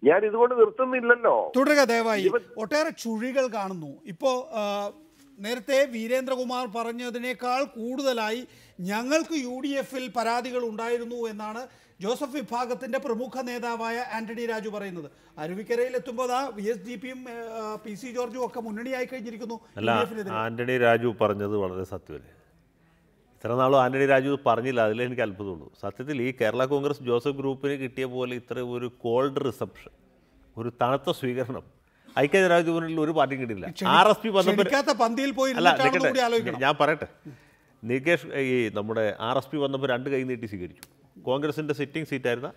ഞാൻ ഇതുകൊണ്ട് നിർത്തുന്നില്ലല്ലോ. തുടരുക ദയവായി. ഒട്ടേറെ ചുഴികൾ കാണുന്നു. ഇപ്പോ നേരത്തെ വീരേന്ദ്രകുമാർ പറഞ്ഞതിനേക്കാൾ കൂടുതലായി ഞങ്ങൾക്ക് UDF-ൽ പരാതികൾ ഉണ്ടായിരുന്നു എന്നാണ് ജോസഫ് വിഭാഗത്തിന്റെ പ്രമുഖ നേതാവായ ആന്റണി രാജു പറയുന്നത്. അരുവിക്കരയിൽ എത്തുമ്പോൾ VSDPയും PC ജോർജും ഒക്കെ മുന്നണിയായി കഴിഞ്ഞിരിക്കുന്നു. ആന്റണി രാജു പറഞ്ഞത് വളരെ സത്യമല്ലേ? ഇത്ര നാളും ആന്റണി രാജു പറഞ്ഞില്ല, അതിൽ എനിക്ക് അത്ഭുതമുള്ളൂ. സത്യത്തിൽ ഈ കേരള കോൺഗ്രസ് ജോസഫ് ഗ്രൂപ്പിന് കിട്ടിയ പോലെ ഇത്ര ഒരു കോൾഡ് റിസപ്ഷൻ, ഒരു തണുത്ത സ്വീകരണം ഐക്യജനാധിപത്യത്തിൽ ഒരു പാർട്ടിയും കിട്ടില്ല. RSP വന്നപ്പോൾ ഞാൻ പറയട്ടെ, നികേഷ് ഈ നമ്മുടെ RSP വന്നപ്പോൾ 2 കൈ നീട്ടി സ്വീകരിച്ചു. കോൺഗ്രസിൻ്റെ സിറ്റിംഗ് സീറ്റായിരുന്ന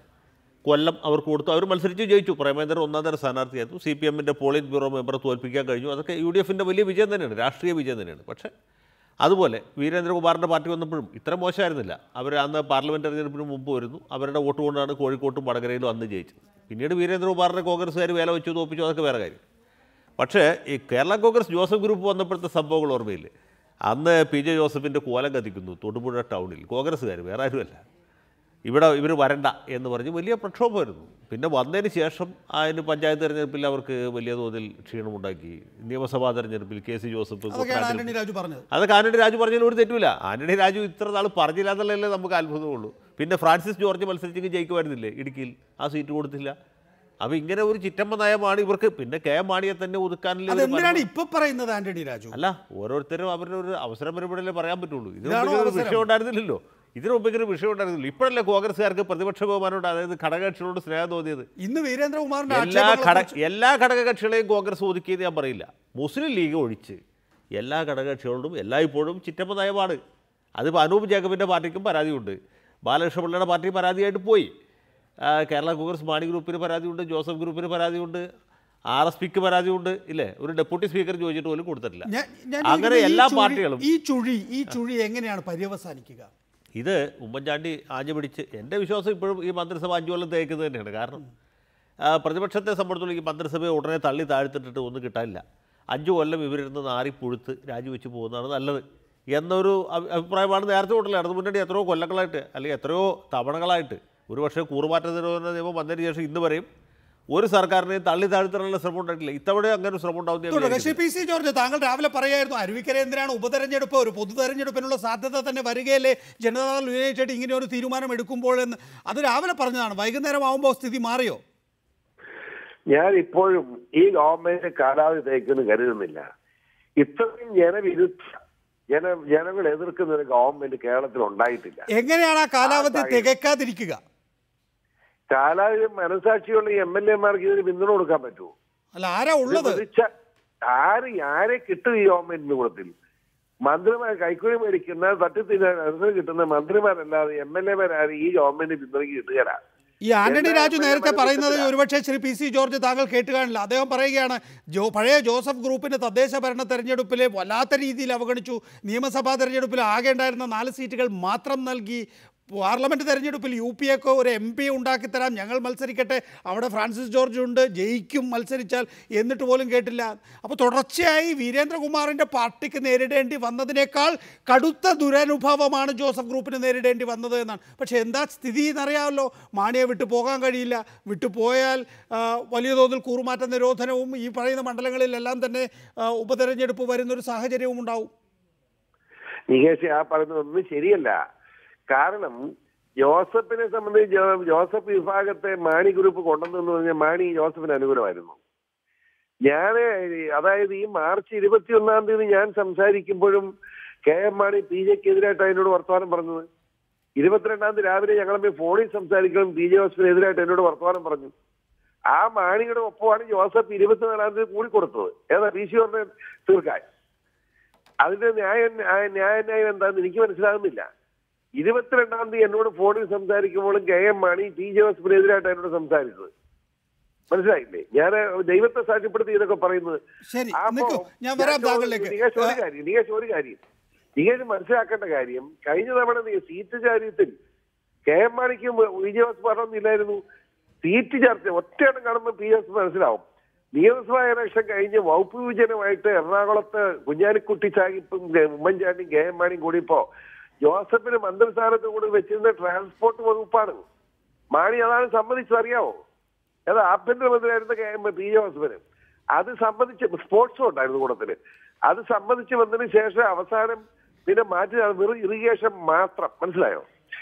കൊല്ലം അവർക്ക് കൊടുത്തു. അവർ മത്സരിച്ച് ജയിച്ചു. പ്രേമേന്ദ്രൻ 1ാം തരം സ്ഥാനാർത്ഥിയായിരുന്നു. CPM-ൻ്റെ പോളിറ്റ് ബ്യൂറോ മെമ്പറെ തോൽപ്പിക്കാൻ കഴിഞ്ഞു. അതൊക്കെ UDF-ൻ്റെ വലിയ വിജയം തന്നെയാണ്, രാഷ്ട്രീയ വിജയം തന്നെയാണ്. പക്ഷേ അതുപോലെ വീരേന്ദ്രകുമാറിൻ്റെ പാർട്ടി വന്നപ്പോഴും ഇത്ര മോശമായിരുന്നില്ല. അവർ അന്ന് പാർലമെൻറ്റ് തെരഞ്ഞെടുപ്പിന് മുമ്പ് വരുന്നു. അവരുടെ വോട്ട് കൊണ്ടാണ് കോഴിക്കോട്ടും വടകരയിലും അന്ന് ജയിച്ചത്. പിന്നീട് വീരേന്ദ്രകുമാറിനെ കോൺഗ്രസ്സുകാർ വേല വെച്ചു തോപ്പിച്ചു, അതൊക്കെ വേറെ കാര്യം. പക്ഷേ ഈ കേരള കോൺഗ്രസ് ജോസഫ് ഗ്രൂപ്പ് വന്നപ്പോഴത്തെ സംഭവങ്ങൾ ഓർമ്മയില്ലേ? അന്ന് PJ ജോസഫിൻ്റെ കോലം കത്തിക്കുന്നു തൊടുപുഴ ടൗണിൽ. കോൺഗ്രസ്സുകാർ, വേറെ ആരുമല്ല. ഇവർ വരണ്ട എന്ന് പറഞ്ഞ് വലിയ പ്രക്ഷോഭമായിരുന്നു. പിന്നെ വന്നതിന് ശേഷം അതിന് പഞ്ചായത്ത് തെരഞ്ഞെടുപ്പിൽ അവർക്ക് വലിയ തോതിൽ ക്ഷീണമുണ്ടാക്കി. നിയമസഭാ തെരഞ്ഞെടുപ്പിൽ KC ജോസഫ്, അതൊക്കെ ആന്റണി രാജു പറഞ്ഞതിൽ ഒരു തെറ്റുമില്ല. ആന്റണി രാജു ഇത്ര നാൾ പറഞ്ഞില്ല എന്നുള്ളതല്ലേ നമുക്ക് അത്ഭുതമുള്ളൂ. പിന്നെ ഫ്രാൻസിസ് ജോർജ് മത്സരിച്ചെങ്കിൽ ജയിക്കുമായിരുന്നില്ലേ ഇടുക്കിയിൽ? ആ സീറ്റ് കൊടുത്തില്ല. അപ്പോൾ ഇങ്ങനെ ഒരു ചിറ്റമ്മ നയമാണ് ഇവർക്ക്. പിന്നെ KM മാണിയെ തന്നെ ഒതുക്കാനില്ല. പറയുന്നത് ആന്റണി രാജു അല്ല, ഓരോരുത്തരും അവരുടെ ഒരു അവസരം വരുമ്പോഴല്ലേ പറയാൻ പറ്റുള്ളൂ. ഇതിനു വിഷയം ഉണ്ടായിരുന്നില്ലല്ലോ. ഇതിനു മുമ്പ് ഇങ്ങനെ വിഷയം ഉണ്ടായിരുന്നില്ല. ഇപ്പോഴല്ലേ കോൺഗ്രസ്സുകാർക്ക് പ്രതിപക്ഷ ബഹുമാനമുണ്ട്, അതായത് ഘടകകക്ഷികളോട് സ്നേഹം തോന്നിയത്. ഇന്ന് വീരേന്ദ്രകുമാറിന്റെ എല്ലാ ഘടകകക്ഷികളെയും കോൺഗ്രസ് ഒതുക്കിയത് ഞാൻ പറയില്ല. മുസ്ലിം ലീഗ് ഒഴിച്ച് എല്ലാ ഘടകകക്ഷികളോടും എല്ലായ്പ്പോഴും ചിറ്റമ്മ നയമാണ്. അതിപ്പോൾ അനൂപ് ജേക്കബിൻ്റെ പാർട്ടിക്കും പരാതിയുണ്ട്, ബാലകൃഷ്ണപിള്ളയുടെ പാർട്ടി പരാതിയായിട്ട് പോയി. കേരള കോൺഗ്രസ് മാണി ഗ്രൂപ്പിന് പരാതിയുണ്ട്, ജോസഫ് ഗ്രൂപ്പിന് പരാതിയുണ്ട്, RSPക്ക് പരാതിയുണ്ട്. ഇല്ലേ? ഒരു ഡെപ്യൂട്ടി സ്പീക്കർ ചോദിച്ചിട്ട് പോലും കൊടുത്തിട്ടില്ല. അങ്ങനെ എല്ലാ പാർട്ടികളും ഈ ചുഴി എങ്ങനെയാണ് പര്യവസാനിക്കുക? ഇത് ഉമ്മൻചാണ്ടി ആഞ്ഞു പിടിച്ച്, എൻ്റെ വിശ്വാസം ഇപ്പോഴും ഈ മന്ത്രിസഭ 5 കൊല്ലം തേക്കുന്നത് തന്നെയാണ്. കാരണം പ്രതിപക്ഷത്തെ സംബന്ധിച്ചുള്ള ഈ മന്ത്രിസഭയെ ഉടനെ തള്ളി താഴ്ത്തിട്ടിട്ട് ഒന്നും കിട്ടാനില്ല. 5 കൊല്ലം ഇവരിരുന്ന് നാറിപ്പുഴുത്ത് രാജിവെച്ച് പോകുന്നതാണ് നല്ലത് എന്നൊരു അഭിപ്രായമാണ് നേരത്തെ തൊട്ടുള്ള ഇടതു മുന്നണി എത്രയോ കൊല്ലങ്ങളായിട്ട് അല്ലെങ്കിൽ എത്രയോ തവണകളായിട്ട്. ഒരു പക്ഷേ കൂറുമാറ്റ നിരോധന നിയമം വന്നതിന് ശേഷം ഇന്ന് വരെയും ഒരു സർക്കാരിനെയും തള്ളി താഴ്ത്താനുള്ള ശ്രമം ഉണ്ടായിട്ടില്ല. ഇത്തവണ അങ്ങനെ ഒരു ശ്രമം ഉണ്ടാവുന്ന PC ജോർജ്, താങ്കൾ രാവിലെ പറയായിരുന്നു അരുവിക്കര എന്തിനാണ് ഉപതെരഞ്ഞെടുപ്പ്, ഒരു പൊതു തെരഞ്ഞെടുപ്പിനുള്ള സാധ്യത തന്നെ വരികയല്ലേ ജനതാദൾ യുണൈറ്റഡ് ഇങ്ങനെ ഒരു തീരുമാനം എടുക്കുമ്പോഴെന്ന്. അത് രാവിലെ പറഞ്ഞതാണ്. വൈകുന്നേരം ആവുമ്പോൾ സ്ഥിതി മാറിയോ? ഞാൻ ഇപ്പോഴും ഈ ഗവൺമെന്റ് കാലാവധി തേക്കുമെന്ന് കരുതുന്നില്ല. ഇത്രയും ജനങ്ങൾ എതിർക്കുന്ന ഒരു ഗവൺമെന്റ് കേരളത്തിൽ ഉണ്ടായിട്ടില്ല. എങ്ങനെയാണ് ആ കാലാവധി തികയ്ക്കാതിരിക്കുക? കാലാവധി മനസാക്ഷിയുള്ള MLA-മാർക്ക് ഇതിന് പിന്തുണ കൊടുക്കാൻ പറ്റുമോ? അല്ല, ആരാ ഉള്ളത്? ആരെ കിട്ടും ഈ ഗവൺമെന്റിന് കൂടത്തിൽ? മന്ത്രിമാർ കൈക്കൂലി മേടിക്കുന്ന തട്ടിത്തിന് കിട്ടുന്ന മന്ത്രിമാരല്ലാതെ MLA-മാരും ഈ ഗവൺമെന്റ് പിന്തുണയ്ക്ക് കിട്ടുകയില്ല. ഈ ആന്റണി രാജു നേരത്തെ പറയുന്നത് ഒരുപക്ഷെ ശ്രീ PC ജോർജ് താങ്കൾ കേട്ടുകാണില്ല. അദ്ദേഹം പറയുകയാണ് പഴയ ജോസഫ് ഗ്രൂപ്പിന്റെ തദ്ദേശ ഭരണ തെരഞ്ഞെടുപ്പിലെ വല്ലാത്ത രീതിയിൽ അവഗണിച്ചു. നിയമസഭാ തെരഞ്ഞെടുപ്പിൽ ആകെ ഉണ്ടായിരുന്ന 4 സീറ്റുകൾ മാത്രം നൽകി. പാർലമെൻറ്റ് തെരഞ്ഞെടുപ്പിൽ UPA-ക്ക് ഒരു MP ഉണ്ടാക്കിത്തരാം, ഞങ്ങൾ മത്സരിക്കട്ടെ, അവിടെ ഫ്രാൻസിസ് ജോർജ് ഉണ്ട്, ജയിക്കും മത്സരിച്ചാൽ, എന്നിട്ട് പോലും കേട്ടില്ല. അപ്പോൾ തുടർച്ചയായി വീരേന്ദ്രകുമാറിൻ്റെ പാർട്ടിക്ക് നേരിടേണ്ടി വന്നതിനേക്കാൾ കടുത്ത ദുരനുഭവമാണ് ജോസഫ് ഗ്രൂപ്പിന് നേരിടേണ്ടി വന്നത് എന്നാണ്. പക്ഷേ എന്താ സ്ഥിതി എന്നറിയാമല്ലോ. മാണിയെ വിട്ടു പോകാൻ കഴിയില്ല. വിട്ടുപോയാൽ വലിയ തോതിൽ കൂറുമാറ്റ നിരോധനവും ഈ പറയുന്ന മണ്ഡലങ്ങളിലെല്ലാം തന്നെ ഉപതെരഞ്ഞെടുപ്പ് വരുന്നൊരു സാഹചര്യവും ഉണ്ടാവും. നികേഷ്, ആ പറയുന്നതൊന്നും ശരിയല്ല. കാരണം ജോസഫിനെ സംബന്ധിച്ച് ജോസഫ് വിഭാഗത്തെ മാണി ഗ്രൂപ്പ് കൊണ്ടുവന്നെന്ന് പറഞ്ഞാൽ മാണി ജോസഫിന് അനുകൂലമായിരുന്നു. അതായത് ഈ മാർച്ച് 21 ഞാൻ സംസാരിക്കുമ്പോഴും KM മാണി PJ-ക്കെതിരായിട്ട് അതിനോട് വർത്തമാനം പറഞ്ഞത്. 22 രാവിലെ ഞങ്ങൾ ഫോണിൽ സംസാരിക്കണം PJ ജോസഫിനെതിരായിട്ട് എന്നോട് വർത്തമാനം പറഞ്ഞു. ആ മാണിയുടെ ഒപ്പമാണ് ജോസഫ് 24 കൂടിക്കൊടുത്തത്. ഏതാ PC പറഞ്ഞ തീർക്കാൻ. അതിന്റെ ന്യായം എന്താണെന്ന് എനിക്ക് മനസ്സിലാകുന്നില്ല. 22 എന്നോട് ഫോണിൽ സംസാരിക്കുമ്പോഴും KM മാണി PJ ജോസഫിനെതിരായിട്ട് എന്നോട് സംസാരിച്ചത്. മനസ്സിലായില്ലേ? ഞാൻ ദൈവത്തെ സാക്ഷ്യപ്പെടുത്തി ഇതൊക്കെ പറയുന്നത്. നികേഷ് മനസ്സിലാക്കേണ്ട കാര്യം, കഴിഞ്ഞ തവണ സീറ്റ് കാര്യത്തിൽ KM മാണിക്കും PJ ജോസഫ് പറഞ്ഞില്ലായിരുന്നു. സീറ്റ് ചർച്ച ഒറ്റയാണ് കാണുമ്പോൾ PJ ജോസഫ് മനസ്സിലാവും. നിയമസഭാ ഇലക്ഷൻ കഴിഞ്ഞ് വകുപ്പ് വിഭജനമായിട്ട് എറണാകുളത്ത് കുഞ്ഞാലിക്കുട്ടി സാഹിബും ഉമ്മൻചാണ്ടിയും KM മാണിയും കൂടിയപ്പോ ജോസഫിന് മന്ത്രിസ്ഥാനത്ത് കൂടി വെച്ചിരുന്ന ട്രാൻസ്പോർട്ട് വകുപ്പാണ്. മാണി അതാണ് സമ്മതിച്ചത്, അറിയാമോ? അത് ആഭ്യന്തരമന്ത്രിയായിരുന്ന PJ ജോസഫിന് അത് സംബന്ധിച്ച് സ്പോർട്സും ഉണ്ടായിരുന്നു കൂടത്തിന്. അത് സംബന്ധിച്ച് വന്നതിന് ശേഷം അവസാനം പിന്നെ മാറ്റി വെറും ഇറിഗേഷൻ മാത്രം. മനസ്സിലായോ?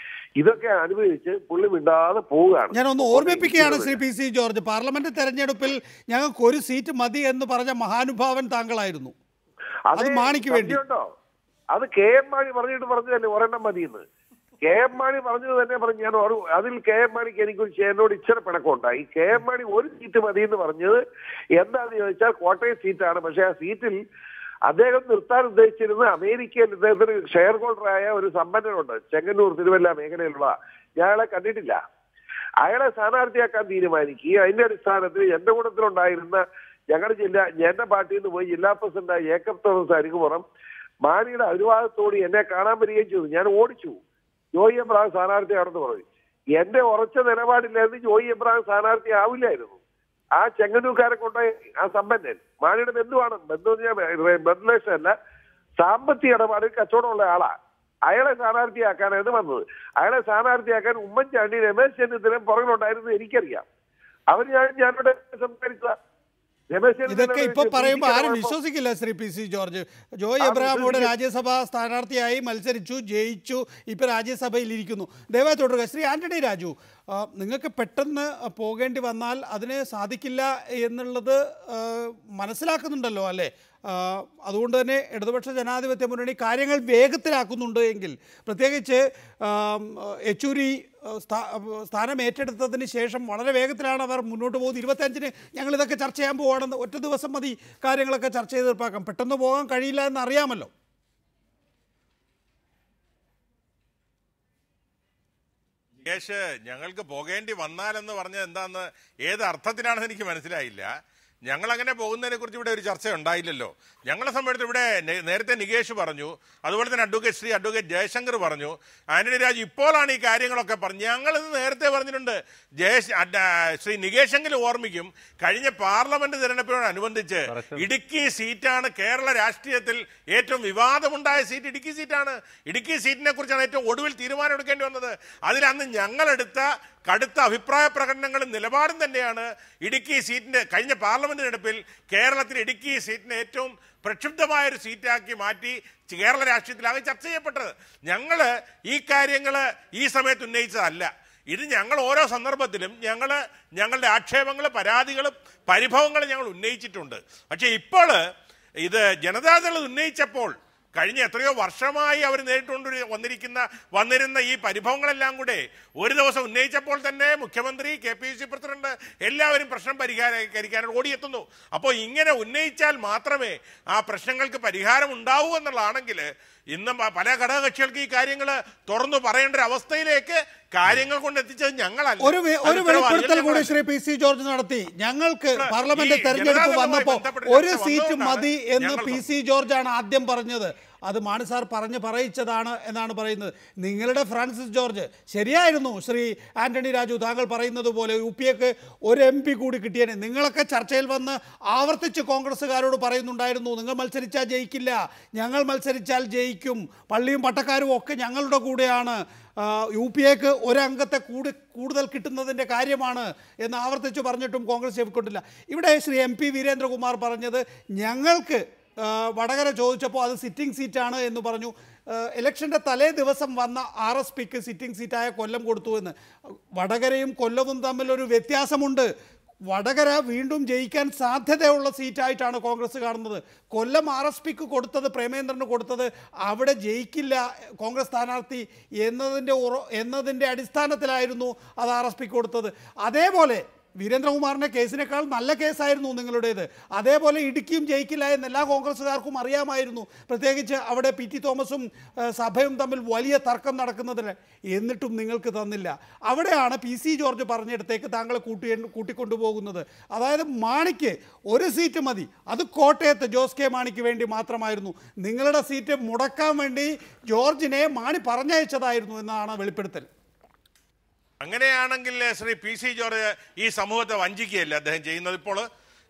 ഇതൊക്കെ അനുഭവിച്ച് പുള്ളി മിണ്ടാതെ പോവുകയാണ്. ഞാനൊന്ന് ഓർമ്മിപ്പിക്കുകയാണ് ശ്രീ PC ജോർജ്, പാർലമെന്റ് തെരഞ്ഞെടുപ്പിൽ ഞങ്ങൾക്ക് ഒരു സീറ്റ് മതി എന്ന് പറഞ്ഞ മഹാനുഭാവൻ താങ്കളായിരുന്നു. അത് മാണിക്ക് വേണ്ടി അത് KM മാണി പറഞ്ഞതല്ലേ ഒരെണ്ണം മതിയെന്ന്. KM മാണി പറഞ്ഞത് തന്നെ പറഞ്ഞു. ഞാൻ അതിൽ KM മാണിക്ക് എന്നോട് ഇച്ചിരി പിണക്കമുണ്ടായി. KM മാണി ഒരു സീറ്റ് മതി എന്ന് പറഞ്ഞത് എന്താണെന്ന് ചോദിച്ചാൽ കോട്ടയം സീറ്റാണ്. പക്ഷെ ആ സീറ്റിൽ അദ്ദേഹം നിർത്താൻ ഉദ്ദേശിച്ചിരുന്ന അമേരിക്കയിൽ ഇദ്ദേഹത്തിന് ഷെയർ ഹോൾഡറായ ഒരു സമ്പന്നനുണ്ട്, ചെങ്ങന്നൂർ തിരുവല്ല മേഖലയിലുള്ള. ഞാനയാളെ കണ്ടിട്ടില്ല. അയാളെ സ്ഥാനാർത്ഥിയാക്കാൻ തീരുമാനിക്കുകയും അതിന്റെ അടിസ്ഥാനത്തിൽ എന്റെ കൂട്ടത്തിലുണ്ടായിരുന്ന എന്റെ പാർട്ടിയിൽ നിന്ന് പോയി ജില്ലാ പ്രസിഡന്റായ ജേക്കബ് തോമസ് അരികുപുറം മാണിയുടെ അനുവാദത്തോട് എന്നെ കാണാൻ വരികയും ചെയ്തു. ഞാൻ ഓടിച്ചു. ജോയി എബ്രഹാം സ്ഥാനാർത്ഥിയാണെന്ന് പറഞ്ഞു. എന്റെ ഉറച്ച നിലപാടില്ലായിരുന്നു ജോയി എബ്രഹാം സ്ഥാനാർത്ഥി ആവില്ലായിരുന്നു. ആ ചെങ്ങന്നൂർക്കാരെ കൊണ്ടുപോയി ആ സമ്പന്നൻ മാണിയുടെ ബന്ധുവാണ്. ബന്ധുലേഷൻ അല്ല, സാമ്പത്തിക ഇടപാടിൽ കച്ചവടമുള്ള ആളാ. അയാളെ സ്ഥാനാർത്ഥിയാക്കാനാണ് വന്നത്. അയാളെ സ്ഥാനാർത്ഥിയാക്കാൻ ഉമ്മൻചാണ്ടി രമേശ് ചെന്നിത്തല പുറകിലുണ്ടായിരുന്നു. എനിക്കറിയാം. ഞാനിവിടെ സംസാരിച്ച ഇതൊക്കെ ഇപ്പൊ പറയുമ്പോൾ ആരും വിശ്വസിക്കില്ല ശ്രീ PC ജോർജ്. ജോയ് എബ്രഹാമോട് രാജ്യസഭാ സ്ഥാനാർത്ഥിയായി മത്സരിച്ചു, ജയിച്ചു, ഇപ്പൊ രാജ്യസഭയിൽ ഇരിക്കുന്നു. ദയവായി തുടരുക. ശ്രീ ആന്റണി രാജു, നിങ്ങൾക്ക് പെട്ടെന്ന് പോകേണ്ടി വന്നാൽ അതിന് സാധിക്കില്ല എന്നുള്ളത് മനസ്സിലാക്കുന്നുണ്ടല്ലോ അല്ലേ? അതുകൊണ്ട് തന്നെ ഇടതുപക്ഷ ജനാധിപത്യ മുന്നണി കാര്യങ്ങൾ വേഗത്തിലാക്കുന്നുണ്ട് എങ്കിൽ, പ്രത്യേകിച്ച് യെച്ചൂരി സ്ഥാനം ഏറ്റെടുത്തതിന് ശേഷം വളരെ വേഗത്തിലാണ് അവർ മുന്നോട്ട് പോകുന്നത്. 25-ന് ഞങ്ങളിതൊക്കെ ചർച്ച ചെയ്യാൻ പോവുകയാണെന്ന്, ഒറ്റ ദിവസം മതി കാര്യങ്ങളൊക്കെ ചർച്ച ചെയ്ത് തീർപ്പാക്കാം. പെട്ടെന്ന് പോകാൻ കഴിയില്ല എന്ന് അറിയാമല്ലോ. ഞങ്ങൾക്ക് പോകേണ്ടി വന്നാലെന്ന് പറഞ്ഞത് എന്താന്ന് ഏത് അർത്ഥത്തിലാണെന്ന് എനിക്ക് മനസ്സിലായില്ല. ഞങ്ങളങ്ങനെ പോകുന്നതിനെ കുറിച്ച് ഇവിടെ ഒരു ചർച്ച ഉണ്ടായില്ലല്ലോ. ഞങ്ങളെ സംബന്ധിച്ച് ഇവിടെ നേരത്തെ നികേഷ് പറഞ്ഞു, അതുപോലെ തന്നെ അഡ്വക്കേറ്റ് ജയശങ്കർ പറഞ്ഞു, ആന്റണി രാജു ഇപ്പോഴാണ് ഈ കാര്യങ്ങളൊക്കെ പറഞ്ഞു. ഞങ്ങളിത് നേരത്തെ പറഞ്ഞിട്ടുണ്ട്. ശ്രീ നികേഷെങ്കിലും ഓർമ്മിക്കും, കഴിഞ്ഞ പാർലമെന്റ് തിരഞ്ഞെടുപ്പിനോടനുബന്ധിച്ച് ഇടുക്കി സീറ്റാണ് കേരള രാഷ്ട്രീയത്തിൽ ഏറ്റവും വിവാദമുണ്ടായ സീറ്റ്. ഇടുക്കി സീറ്റാണ്. ഇടുക്കി സീറ്റിനെ കുറിച്ചാണ് ഏറ്റവും ഒടുവിൽ തീരുമാനം എടുക്കേണ്ടി വന്നത്. അതിലന്ന് ഞങ്ങളെടുത്ത കടുത്ത അഭിപ്രായ പ്രകടനങ്ങളും നിലപാടും തന്നെയാണ് ഇടുക്കി സീറ്റിന്റെ കഴിഞ്ഞ പാർലമെന്റ് തെരഞ്ഞെടുപ്പിൽ കേരളത്തിൽ ഇടുക്കി സീറ്റിനെ ഏറ്റവും പ്രക്ഷുബ്ധമായൊരു സീറ്റാക്കി മാറ്റി കേരള രാഷ്ട്രീയത്തിലാകെ ചർച്ച ചെയ്യപ്പെട്ടത്. ഞങ്ങൾ ഈ കാര്യങ്ങൾ ഈ സമയത്ത് ഉന്നയിച്ചതല്ല. ഇത് ഞങ്ങൾ ഓരോ സന്ദർഭത്തിലും ഞങ്ങളുടെ ആക്ഷേപങ്ങൾ, പരാതികളും പരിഭവങ്ങളും ഞങ്ങൾ ഉന്നയിച്ചിട്ടുണ്ട്. പക്ഷേ ഇപ്പോൾ ഇത് ജനതാദൾ ഉന്നയിച്ചപ്പോൾ കഴിഞ്ഞ എത്രയോ വർഷമായി അവർ നേരിട്ടുകൊണ്ട് വന്നിരുന്ന ഈ പരിഭവങ്ങളെല്ലാം കൂടെ ഒരു ദിവസം ഉന്നയിച്ചപ്പോൾ തന്നെ മുഖ്യമന്ത്രി, KPCC പ്രസിഡന്റ് എല്ലാവരും പ്രശ്നം പരിഹരിക്കാനായി ഓടിയെത്തുന്നു. അപ്പോൾ ഇങ്ങനെ ഉന്നയിച്ചാൽ മാത്രമേ ആ പ്രശ്നങ്ങൾക്ക് പരിഹാരം ഉണ്ടാവൂ എന്നുള്ളതാണെങ്കിൽ ഇന്നും പല ഘടകകക്ഷികൾക്ക് ഈ കാര്യങ്ങൾ തുറന്നു പറയേണ്ട ഒരു അവസ്ഥയിലേക്ക് കാര്യങ്ങൾ കൊണ്ട് എത്തിച്ചത് ഞങ്ങളല്ല. ഒരു വെളിപ്പെടുത്തൽ കൂടി ശ്രീ PC ജോർജ് നടത്തി. ഞങ്ങൾക്ക് പാർലമെന്റ് തെരഞ്ഞെടുപ്പ് വന്നപ്പോൾ ഒരു സീറ്റ് മതി എന്ന് PC ജോർജാണ് ആദ്യം പറഞ്ഞത്. അത് മാണി സാർ പറയിച്ചതാണ് എന്നാണ് പറയുന്നത്. നിങ്ങളുടെ ഫ്രാൻസിസ് ജോർജ് ശരിയായിരുന്നു. ശ്രീ ആന്റണി രാജു, താങ്കൾ പറയുന്നത് പോലെ UPAക്ക് ഒരു MP കൂടി കിട്ടിയേനെ. നിങ്ങളൊക്കെ ചർച്ചയിൽ വന്ന് ആവർത്തിച്ച് കോൺഗ്രസ്സുകാരോട് പറയുന്നുണ്ടായിരുന്നു, നിങ്ങൾ മത്സരിച്ചാൽ ജയിക്കില്ല, ഞങ്ങൾ മത്സരിച്ചാൽ ജയിക്കും, പള്ളിയും പട്ടക്കാരും ഒക്കെ ഞങ്ങളുടെ കൂടെയാണ്, UPAക്ക് ഒരംഗത്തെ കൂടുതൽ കിട്ടുന്നതിൻ്റെ കാര്യമാണ് എന്ന് ആവർത്തിച്ച് പറഞ്ഞിട്ടും കോൺഗ്രസ് ചെവിക്കൊണ്ടില്ല. ഇവിടെ ശ്രീ MP വീരേന്ദ്രകുമാർ പറഞ്ഞത് ഞങ്ങൾക്ക് വടകര ചോദിച്ചപ്പോൾ അത് സിറ്റിംഗ് സീറ്റാണ് എന്ന് പറഞ്ഞു. ഇലക്ഷൻ്റെ തലേ ദിവസം വന്ന RSPക്ക് സിറ്റിംഗ് സീറ്റായ കൊല്ലം കൊടുത്തു എന്ന്. വടകരയും കൊല്ലവും തമ്മിലൊരു വ്യത്യാസമുണ്ട്. വടകര വീണ്ടും ജയിക്കാൻ സാധ്യതയുള്ള സീറ്റായിട്ടാണ് കോൺഗ്രസ് കാണുന്നത്. കൊല്ലം RSPക്ക് കൊടുത്തത്, പ്രേമേന്ദ്രന് കൊടുത്തത് അവിടെ ജയിക്കില്ല കോൺഗ്രസ് സ്ഥാനാർത്ഥി എന്നതിൻ്റെ അടിസ്ഥാനത്തിലായിരുന്നു അത് RSPക്ക് കൊടുത്തത്. അതേപോലെ വീരേന്ദ്രകുമാറിൻ്റെ കേസിനേക്കാൾ നല്ല കേസായിരുന്നു നിങ്ങളുടേത്. അതേപോലെ ഇടുക്കിയും ജയിക്കില്ല എന്ന് എല്ലാ കോൺഗ്രസ്സുകാർക്കും അറിയാമായിരുന്നു. പ്രത്യേകിച്ച് അവിടെ PT തോമസും സഭയും തമ്മിൽ വലിയ തർക്കം നടക്കുന്നതിന്. എന്നിട്ടും നിങ്ങൾക്ക് തന്നില്ല. അവിടെയാണ് PC ജോർജ് പറഞ്ഞിടത്തേക്ക് താങ്കളെ കൂട്ടിക്കൊണ്ടുപോകുന്നത്. അതായത് മാണിക്ക് ഒരു സീറ്റ് മതി, അത് കോട്ടയത്ത് ജോസ് കെ മാണിക്ക് വേണ്ടി മാത്രമായിരുന്നു. നിങ്ങളുടെ സീറ്റ് മുടക്കാൻ വേണ്ടി ജോർജിനെ മാണി പറഞ്ഞയച്ചതായിരുന്നു എന്നാണ് വെളിപ്പെടുത്തൽ. അങ്ങനെയാണെങ്കിൽ ശ്രീ PC ജോർജ് ഈ സമൂഹത്തെ വഞ്ചിക്കുകയല്ല അദ്ദേഹം ചെയ്യുന്നത് ഇപ്പോൾ.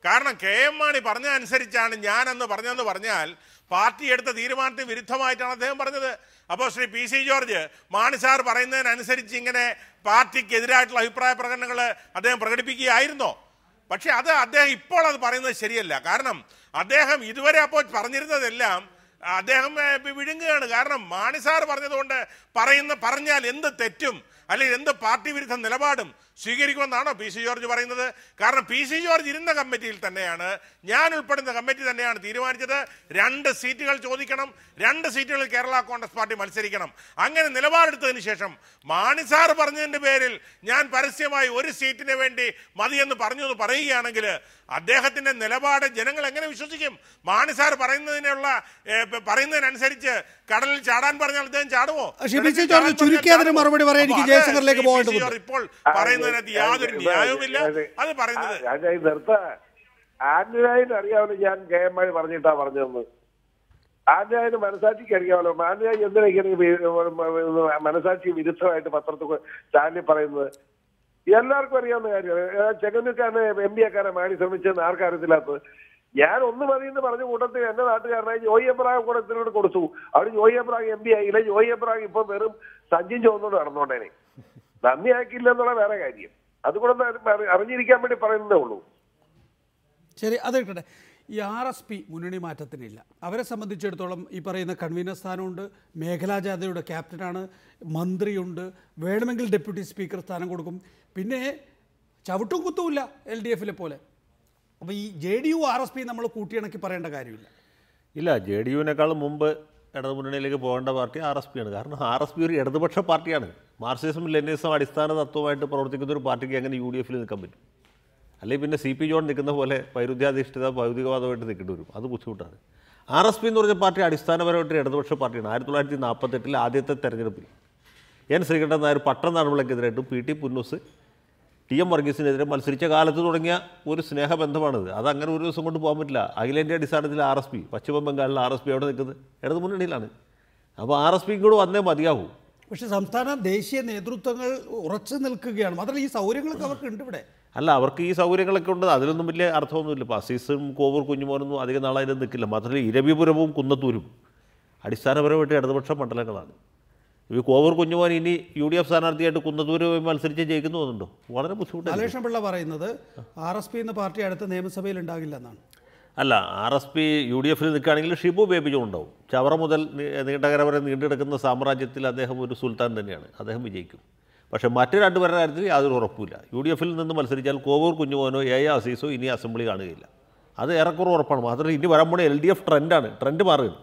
കാരണം KM മാണി പറഞ്ഞ അനുസരിച്ചാണ് ഞാനെന്ന് പറഞ്ഞതെന്ന് പറഞ്ഞാൽ പാർട്ടി എടുത്ത തീരുമാനത്തിന് വിരുദ്ധമായിട്ടാണ് അദ്ദേഹം പറഞ്ഞത്. അപ്പോൾ ശ്രീ PC ജോർജ് മാണി സാർ പറയുന്നതിനനുസരിച്ച് ഇങ്ങനെ പാർട്ടിക്കെതിരായിട്ടുള്ള അഭിപ്രായ പ്രകടനങ്ങൾ അദ്ദേഹം പ്രകടിപ്പിക്കുകയായിരുന്നോ? പക്ഷെ അത് അദ്ദേഹം ഇപ്പോൾ അത് പറയുന്നത് ശരിയല്ല. കാരണം അദ്ദേഹം ഇതുവരെ അപ്പോൾ പറഞ്ഞിരുന്നതെല്ലാം അദ്ദേഹം വിഴുങ്ങുകയാണ്. കാരണം മാണി സാർ പറഞ്ഞതുകൊണ്ട് പറഞ്ഞാൽ എന്ത് തെറ്റും അല്ലെങ്കിൽ എന്ത് പാർട്ടി വിരുദ്ധ നിലപാടും സ്വീകരിക്കുമെന്നാണോ PC ജോർജ് പറയുന്നത്? കാരണം PC ജോർജ് ഇരുന്ന കമ്മിറ്റിയിൽ തന്നെയാണ്, ഞാൻ ഉൾപ്പെടുന്ന കമ്മിറ്റി തന്നെയാണ് തീരുമാനിച്ചത് 2 സീറ്റുകൾ ചോദിക്കണം, 2 സീറ്റുകളിൽ കേരള കോൺഗ്രസ് പാർട്ടി മത്സരിക്കണം. അങ്ങനെ നിലപാടെടുത്തതിന് ശേഷം മാണി സാർ പറഞ്ഞതിൻ്റെ പേരിൽ ഞാൻ പരസ്യമായി 1 സീറ്റിന് വേണ്ടി മതിയെന്ന് പറഞ്ഞു എന്ന് പറയുകയാണെങ്കിൽ അദ്ദേഹത്തിന്റെ നിലപാട് ജനങ്ങൾ എങ്ങനെ വിശ്വസിക്കും? മാണി സാർ പറയുന്നതിനനുസരിച്ച് കടലിൽ ചാടാൻ പറഞ്ഞാൽ അദ്ദേഹം ചാടുമോ? മറുപടി പറയാൻ എനിക്ക് ജയശങ്കറിലേക്ക് പോകേണ്ടതുണ്ട്. ഇപ്പോൾ പറയുന്നതിനകത്ത് യാതൊരു ന്യായവുമില്ല. അത് പറയുന്നത് ആന്റണിയായിട്ട് അറിയാമല്ലോ, ഞാൻ KM മാണി പറഞ്ഞിട്ടാ പറഞ്ഞതെന്ന്. ആന്റണിയായിട്ട് മനസാക്ഷിക്ക് അറിയാമല്ലോ. ആന്റണിയായി എന്തിനൊക്കെയാണ് മനസാക്ഷി വിരുദ്ധമായിട്ട് പത്രത്തിൽ ചാനലിൽ പറയുന്നത്? എല്ലാവർക്കും അറിയാവുന്ന കാര്യമാണ്. ചെങ്ങന്നൂർക്കാരനെ MP ആക്കാനെ മാണി ശ്രമിച്ചെന്ന് ആർക്കറിയത്തില്ലാത്തത്. ഞാൻ ഒന്ന് മതിയെന്ന് പറഞ്ഞ കൂട്ടത്തിൽ എന്റെ നാട്ടുകാരനായി ജോയി എബ്രഹാം കൂടെ ഇതിനോട് കൊടുത്തു. അവിടെ ജോയി എബ്രഹാം MP ആയില്ല. ജോയി എബ്രഹാം ഇപ്പൊ വെറും സഞ്ജിൻ ചോദിച്ചോണ്ട് നടന്നോണ്ടേനെ. നന്ദി ആക്കിയില്ല എന്നുള്ള വേറെ കാര്യം. അതുകൂടെ അറിഞ്ഞിരിക്കാൻ വേണ്ടി പറയുന്നതേ ഉള്ളൂ. ശരി, അതെടുക്കട്ടെ. ഈ RSP മുന്നണി മാറ്റത്തിനില്ല. അവരെ സംബന്ധിച്ചിടത്തോളം ഈ പറയുന്ന കൺവീനർ സ്ഥാനമുണ്ട്, മേഖലാ ജാഥയുടെ ക്യാപ്റ്റനാണ്, മന്ത്രിയുണ്ട്, വേണമെങ്കിൽ ഡെപ്യൂട്ടി സ്പീക്കർ സ്ഥാനം കൊടുക്കും. പിന്നെ ചവിട്ടും കുത്തുമില്ല LDFലെ പോലെ. അപ്പോൾ ഈ JDU RSP നമ്മൾ കൂട്ടിയിണക്കി പറയേണ്ട കാര്യമില്ല. ഇല്ല, JDUവിനേക്കാളും മുമ്പ് ഇടതുമുന്നണിയിലേക്ക് പോകേണ്ട പാർട്ടി RSP ആണ്. കാരണം RSP ഒരു ഇടതുപക്ഷ പാർട്ടിയാണ്. മാർക്സിസം ലെനിനിസം അടിസ്ഥാന തത്വമായിട്ട് പ്രവർത്തിക്കുന്ന ഒരു പാർട്ടിക്ക് എങ്ങനെ UDFൽ നിൽക്കാൻ പറ്റും? അല്ലെങ്കിൽ പിന്നെ CP ജോൺ നിൽക്കുന്ന പോലെ വൈരുദ്ധ്യാധിഷ്ഠിത ഭൗതികവാദമായിട്ട് നിൽക്കേണ്ടി വരും. അത് ബുദ്ധിമുട്ടാണ്. RSP എന്ന് പറഞ്ഞ പാർട്ടി അടിസ്ഥാനപരമായിട്ട് ഇടതുപക്ഷ പാർട്ടിയാണ്. 1948 ആദ്യത്തെ തെരഞ്ഞെടുപ്പിൽ N ശ്രീകണ്ഠൻ നായർ പട്ടം നാടുവിളക്കെതിരായിട്ടും PT പുന്നൂസ് TM വർഗീസിനെതിരെ മത്സരിച്ച കാലത്ത് തുടങ്ങിയ ഒരു സ്നേഹബന്ധമാണിത്. അതങ്ങനെ ഒരു ദിവസം കൊണ്ട് പോകാൻ പറ്റില്ല. അഖിലേന്ത്യാ അടിസ്ഥാനത്തിൽ RSP, പശ്ചിമ ബംഗാളിൽ RSP അവിടെ നിൽക്കുന്നത് ഇടതു മുന്നണിയിലാണ്. അപ്പോൾ RSPയും കൂടെ വന്നേ മതിയാകൂ. പക്ഷേ സംസ്ഥാന ദേശീയ നേതൃത്വങ്ങൾ ഉറച്ചു നിൽക്കുകയാണ്. മാത്രമല്ല ഈ സൗകര്യങ്ങളൊക്കെ അവർക്ക് ഉണ്ട് ഇവിടെ. അല്ല, അവർക്ക് ഈ സൗകര്യങ്ങളൊക്കെ ഉണ്ട്. അതിലൊന്നും വലിയ അർത്ഥമൊന്നുമില്ല. ഇപ്പോൾ അസീസും കോവൂർ കുഞ്ഞുമോനൊന്നും അധികം നാളായിട്ട് നിൽക്കില്ല. മാത്രമല്ല ഇരവിപുരവും കുന്നത്തൂരും അടിസ്ഥാനപരമായിട്ട് ഇടതുപക്ഷ മണ്ഡലങ്ങളാണ്. ഈ കോവൂർ കുഞ്ഞുമോൻ ഇനി UDF സ്ഥാനാർത്ഥിയായിട്ട് കുന്നത്തൂരുമായി മത്സരിച്ച് ജയിക്കുന്നു തോന്നുന്നുണ്ടോ? വളരെ ബുദ്ധിമുട്ടാണ്. ബാലകൃഷ്ണ പിള്ള പറയുന്നത് RSP എന്ന പാർട്ടി അടുത്ത നിയമസഭയിൽ ഉണ്ടാകില്ല എന്നാണ്. അല്ല, RSP UDFൽ നിൽക്കുകയാണെങ്കിൽ ഷിബു ബേബി ജോൺ ഉണ്ടാവും. ചവറ മുതൽ നീണ്ടകര വരെ നീണ്ടെടുക്കുന്ന സാമ്രാജ്യത്തിൽ അദ്ദേഹം ഒരു സുൽത്താൻ തന്നെയാണ്. അദ്ദേഹം വിജയിക്കും. പക്ഷേ മറ്റ് 2 പേരുടെ കാര്യത്തിൽ യാതൊരു ഉറപ്പില്ല. UDFൽ നിന്ന് മത്സരിച്ചാൽ കോവൂർ കുഞ്ഞുമോനോ അസീസോ ഇനി അസംബ്ലി കാണുകയില്ല. അത് ഏറെക്കുറെ ഉറപ്പാണ്. മാത്രമല്ല ഇനി വരാൻ പോണ LDF ട്രെൻഡാണ്. ട്രെൻഡ് മാറുകയാണ്.